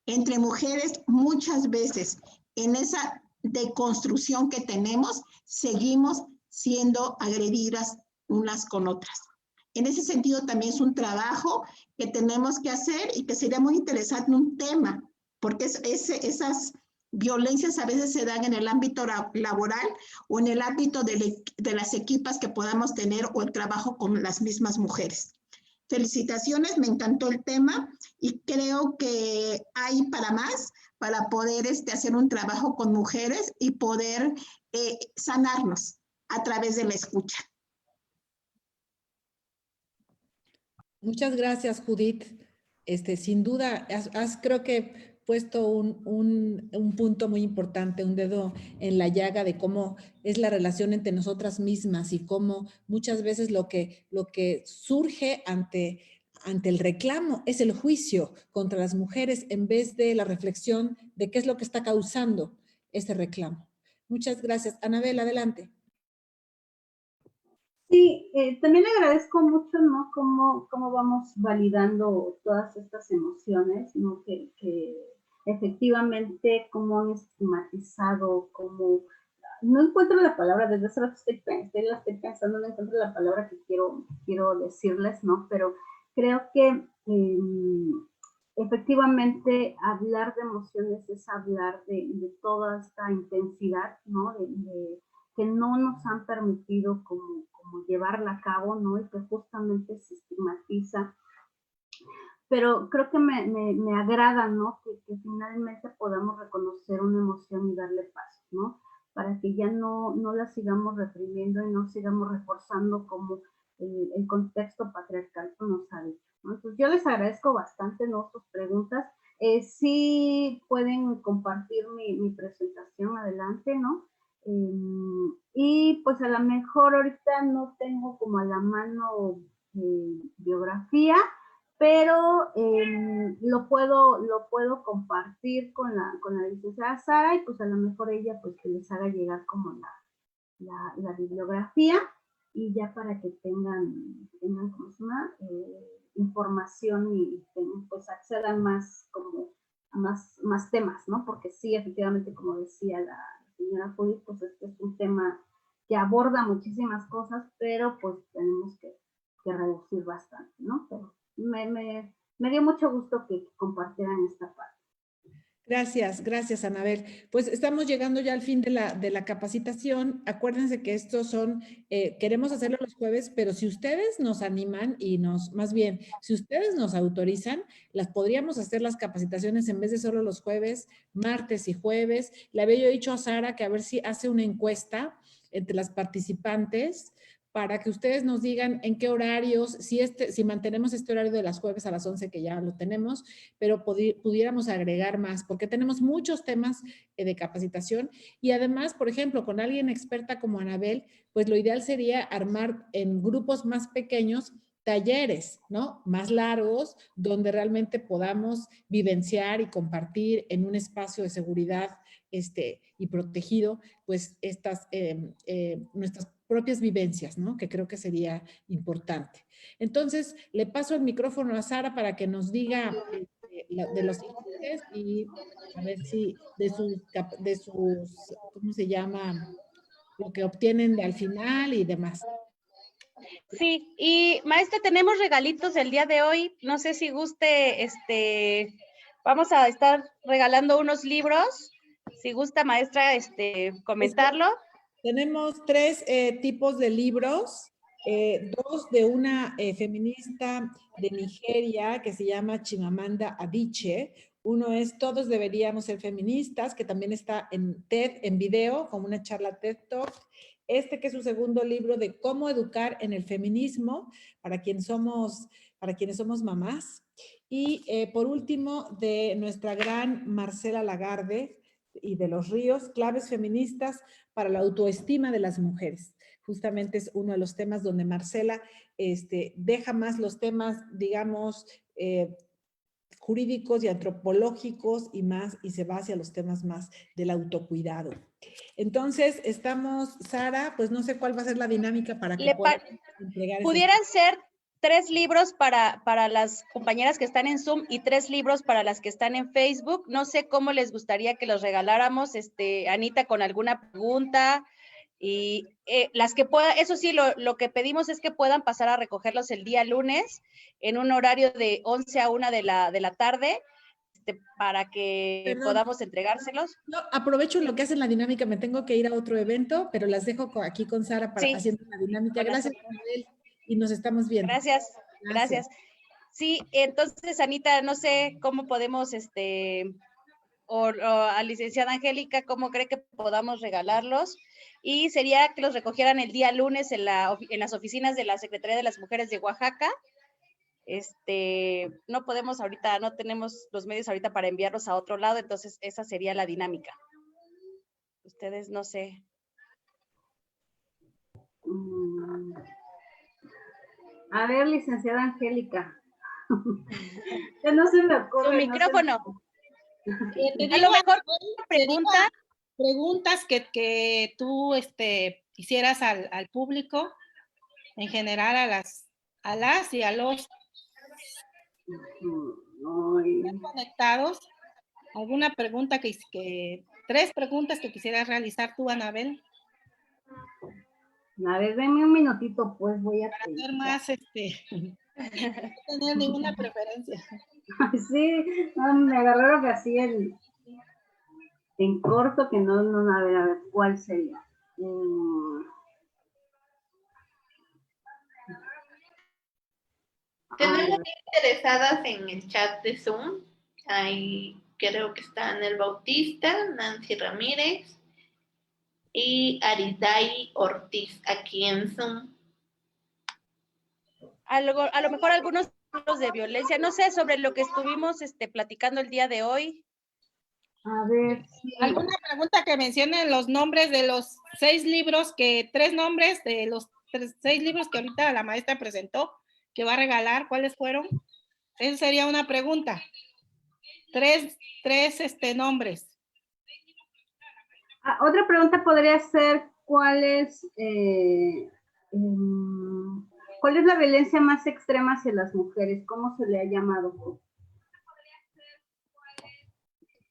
Entre mujeres, muchas veces, en esa deconstrucción que tenemos, seguimos siendo agredidas unas con otras. En ese sentido, también es un trabajo que tenemos que hacer y que sería muy interesante un tema, porque esas violencias a veces se dan en el ámbito laboral o en el ámbito de las equipas que podamos tener o el trabajo con las mismas mujeres. Felicitaciones, me encantó el tema y creo que hay para más, para poder hacer un trabajo con mujeres y poder sanarnos a través de la escucha. Muchas gracias, Judith. Sin duda, has creo que puesto un punto muy importante, un dedo en la llaga de cómo es la relación entre nosotras mismas y cómo muchas veces lo que surge ante el reclamo es el juicio contra las mujeres en vez de la reflexión de qué es lo que está causando ese reclamo. Muchas gracias. Anabel, adelante. Sí, también le agradezco mucho, ¿no? Cómo vamos validando todas estas emociones, ¿no? Que efectivamente cómo han estigmatizado, cómo... No encuentro la palabra, desde hace rato estoy pensando, no encuentro la palabra que quiero decirles, ¿no? Pero creo que efectivamente hablar de emociones es hablar de toda esta intensidad, ¿no? Que no nos han permitido como llevarla a cabo, ¿no? Y que justamente se estigmatiza. Pero creo que me agrada, ¿no? Que finalmente podamos reconocer una emoción y darle paso, ¿no? Para que ya no la sigamos reprimiendo y no sigamos reforzando como el contexto patriarcal nos ha dicho, ¿no? Entonces yo les agradezco bastante, ¿no? Sus preguntas. Sí pueden compartir mi presentación adelante, ¿no? Y pues a lo mejor ahorita no tengo como a la mano biografía, pero lo puedo compartir con la licenciada Sara y pues a lo mejor ella pues que les haga llegar como la bibliografía y ya para que tengan ¿cómo se llama? Información y pues accedan más como a más temas, ¿no? Porque sí, efectivamente, como decía la señora Judith, pues este es un tema que aborda muchísimas cosas, pero pues tenemos que reducir bastante, ¿no? Pero me dio mucho gusto que compartieran esta parte. Gracias, Anabel. Pues estamos llegando ya al fin de la capacitación. Acuérdense que estos son, queremos hacerlo los jueves, pero si ustedes nos animan y más bien, si ustedes nos autorizan, las podríamos hacer las capacitaciones en vez de solo los jueves, martes y jueves. Le había yo dicho a Sara que a ver si hace una encuesta entre las participantes para que ustedes nos digan en qué horarios, si mantenemos este horario de las jueves a las 11, que ya lo tenemos, pero pudiéramos agregar más, porque tenemos muchos temas de capacitación y además, por ejemplo, con alguien experta como Anabel, pues lo ideal sería armar en grupos más pequeños talleres, ¿no? Más largos, donde realmente podamos vivenciar y compartir en un espacio de seguridad y protegido, pues nuestras propias vivencias, ¿no? Que creo que sería importante. Entonces, le paso el micrófono a Sara para que nos diga de los siguientes y a ver si de sus, ¿cómo se llama? Lo que obtienen al final y demás. Sí, y maestra, tenemos regalitos el día de hoy. No sé si guste, vamos a estar regalando unos libros. Si gusta, maestra, comentarlo. Tenemos 3 tipos de libros, 2 de una feminista de Nigeria que se llama Chimamanda Adichie. Uno es Todos deberíamos ser feministas, que también está en TED, en video, como una charla TED Talk. Que es su segundo libro de Cómo educar en el feminismo para quienes somos mamás. Y por último, de nuestra gran Marcela Lagarde, y de los Ríos, claves feministas para la autoestima de las mujeres. Justamente es uno de los temas donde Marcela deja más los temas, digamos, jurídicos y antropológicos y se va hacia los temas más del autocuidado. Entonces, Sara, pues no sé cuál va a ser la dinámica para que puedan entregar. Pudieran ser 3 libros para las compañeras que están en Zoom y 3 libros para las que están en Facebook. No sé cómo les gustaría que los regaláramos, Anita, con alguna pregunta. Y las que puedan, eso sí, lo que pedimos es que puedan pasar a recogerlos el día lunes en un horario de 11 a 1 de la tarde, para que podamos entregárselos. No, aprovecho lo que hacen la dinámica, me tengo que ir a otro evento, pero las dejo aquí con Sara para haciendo la dinámica. Gracias, Manuel, y nos estamos viendo. Gracias. Sí, entonces, Anita, no sé cómo podemos, o a licenciada Angélica, cómo cree que podamos regalarlos. Y sería que los recogieran el día lunes en las oficinas de la Secretaría de las Mujeres de Oaxaca. No podemos ahorita, no tenemos los medios ahorita para enviarlos a otro lado, entonces esa sería la dinámica. Ustedes, no sé. A ver, licenciada Angélica. Ya no se me ocurre. Su micrófono. Te a lo mejor preguntas que tú hicieras al público, en general a las y a los conectados. ¿Alguna pregunta 3 preguntas que quisieras realizar tú, Anabel? A ver, denme un minutito, pues voy a hacer más, no tener ninguna preferencia. Sí, no, me agarraron así en corto, que no, a ver, ¿cuál sería? Tenemos interesadas en el chat de Zoom. Ahí creo que están el Bautista, Nancy Ramírez y Aridai Ortiz aquí en Zoom. A lo mejor algunos tipos de violencia, no sé, sobre lo que estuvimos platicando el día de hoy. A ver. Sí. ¿Alguna pregunta que mencionen los nombres de los 6 libros, 3 nombres de los 6 libros que ahorita la maestra presentó, que va a regalar? ¿Cuáles fueron? Esa sería una pregunta. 3 nombres. Otra pregunta podría ser, ¿cuál es la violencia más extrema hacia las mujeres? ¿Cómo se le ha llamado?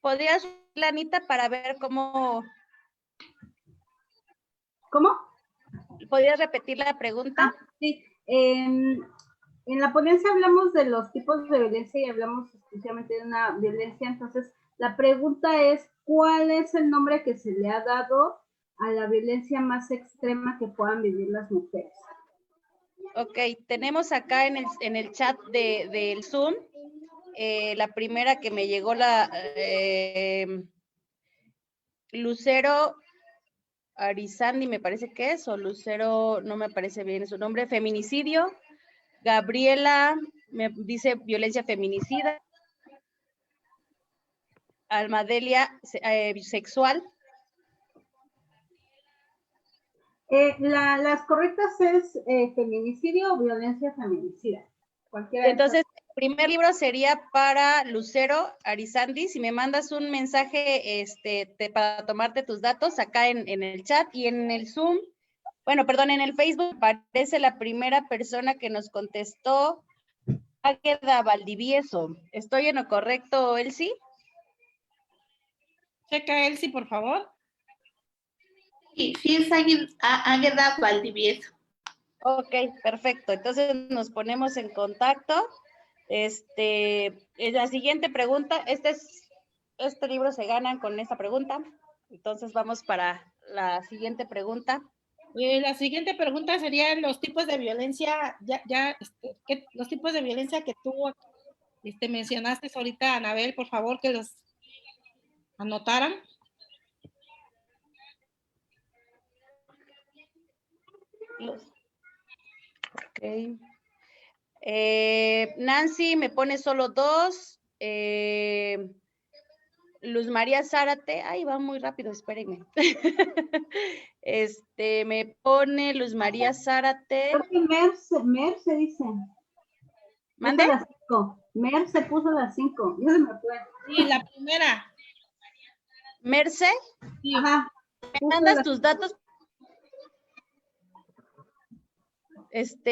¿Podrías, Anita, para ver cómo? ¿Cómo? ¿Podrías repetir la pregunta? Sí. En la ponencia hablamos de los tipos de violencia y hablamos exclusivamente de una violencia. Entonces, la pregunta es, ¿cuál es el nombre que se le ha dado a la violencia más extrema que puedan vivir las mujeres? Ok, tenemos acá en el chat del Zoom, la primera que me llegó, Lucero Arizandi, me parece que es, o Lucero, no me aparece bien su nombre, feminicidio. Gabriela me dice violencia feminicida. Almadelia, sexual. Las correctas es feminicidio o violencia feminicida. Entonces, el primer libro sería para Lucero Arizandi. Si me mandas un mensaje para tomarte tus datos acá en el chat y en el Zoom, bueno, perdón, en el Facebook aparece la primera persona que nos contestó, Águeda Valdivieso. ¿Estoy en lo correcto, Elsie? Checa, Elsie, por favor. Sí, es Águeda Valdivieso. Ok, perfecto. Entonces nos ponemos en contacto. La siguiente pregunta, este libro se gana con esta pregunta. Entonces vamos para la siguiente pregunta. La siguiente pregunta sería los tipos de violencia, los tipos de violencia que tú mencionaste ahorita, Anabel, por favor, que los anotaran. Ok. Nancy me pone solo 2. Luz María Zárate, ay, va muy rápido, espérenme. Me pone Luz María Zárate. Creo que Merce dice. ¿Mande? Puso las 5. Merce puso las 5. Ya se me fue. Sí, la primera. Merce, Sí. Ajá. ¿me puso mandas las- tus datos?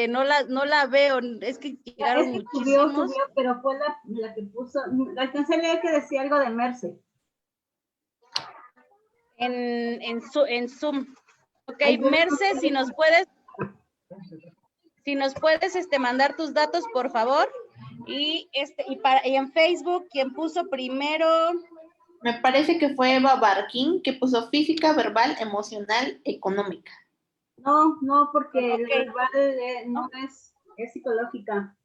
No la veo, es que llegaron Es que muchísimos. subió, pero fue la que puso. Alcancé a leer que decía algo de Merce. En Zoom. Ok, Ay, yo no Merce, sé. si nos puedes mandar tus datos, por favor. Y en Facebook, quien puso primero, Me parece que fue Eva Barquín, que puso física, verbal, emocional, económica. No, porque Ok. la verbal no es psicológica.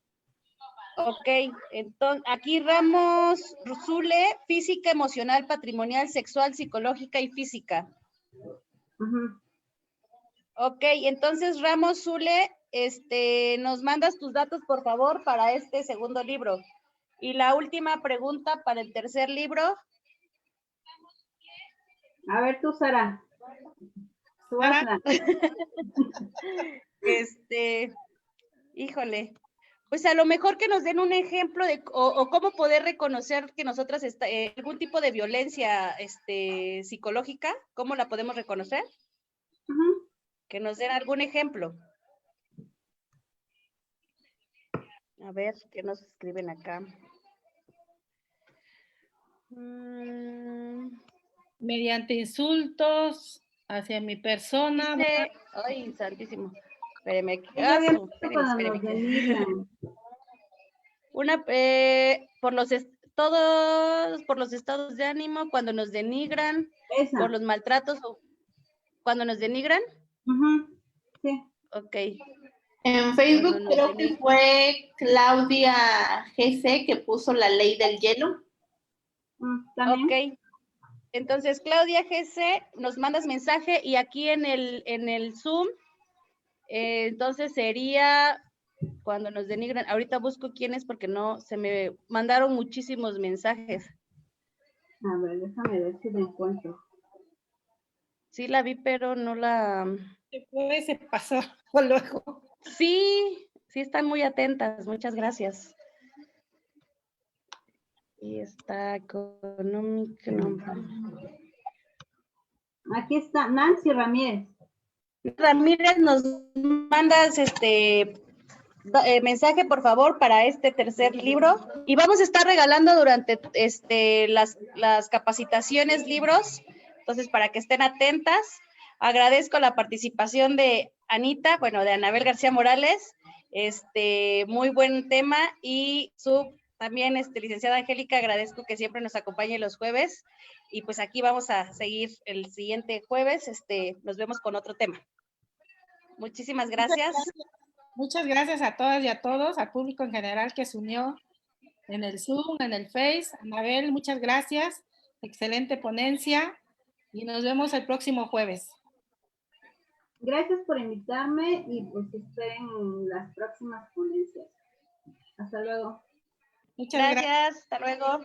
ok, entonces aquí Ramos Zule, física, emocional, patrimonial, sexual, psicológica y física. Ujú. Ok, entonces Ramos Zule, nos mandas tus datos, por favor, para este segundo libro. Y la última pregunta para el tercer libro. A ver tú, Sara. Tú hazla. Híjole, pues a lo mejor que nos den un ejemplo de o cómo poder reconocer que nosotras algún tipo de violencia psicológica, ¿cómo la podemos reconocer? Ujú. Que nos den algún ejemplo. A ver, ¿qué nos escriben acá? Mediante insultos hacia mi persona. Dice, ay, santísimo. Espéreme. Yo había visto Espéreme, cuando espéreme. nos denigran. Todos por los estados de ánimo, cuando nos denigran, Esa. por los maltratos, o cuando nos denigran. Ujú. Sí. Ok. En Facebook Cuando nos creo que denigran. fue Claudia GC que puso la ley del hielo. También. Ok. Entonces, Claudia GC, nos mandas mensaje y aquí en el Zoom, entonces sería cuando nos denigran. Ahorita busco quién es porque no, se me mandaron muchísimos mensajes. A ver, déjame ver si la encuentro. Sí la vi, pero no la... Se pasó luego. Sí están muy atentas, muchas gracias. Y está económica. Aquí está Nancy Ramírez. Ramírez, nos mandas mensaje, por favor, para este tercer libro. Y vamos a estar regalando durante las capacitaciones libros. Entonces, para que estén atentas, agradezco la participación de Anita, bueno, de Anabel García Morales. Muy buen tema. Y también, licenciada Angélica, agradezco que siempre nos acompañe los jueves. Y pues aquí vamos a seguir el siguiente jueves. Nos vemos con otro tema. Muchísimas gracias. Muchas gracias a todas y a todos, al público en general que se unió en el Zoom, en el Face. Anabel, muchas gracias. Excelente ponencia y nos vemos el próximo jueves. Gracias por invitarme y pues esperen las próximas ponencias. Hasta luego. Muchas gracias. Hasta luego.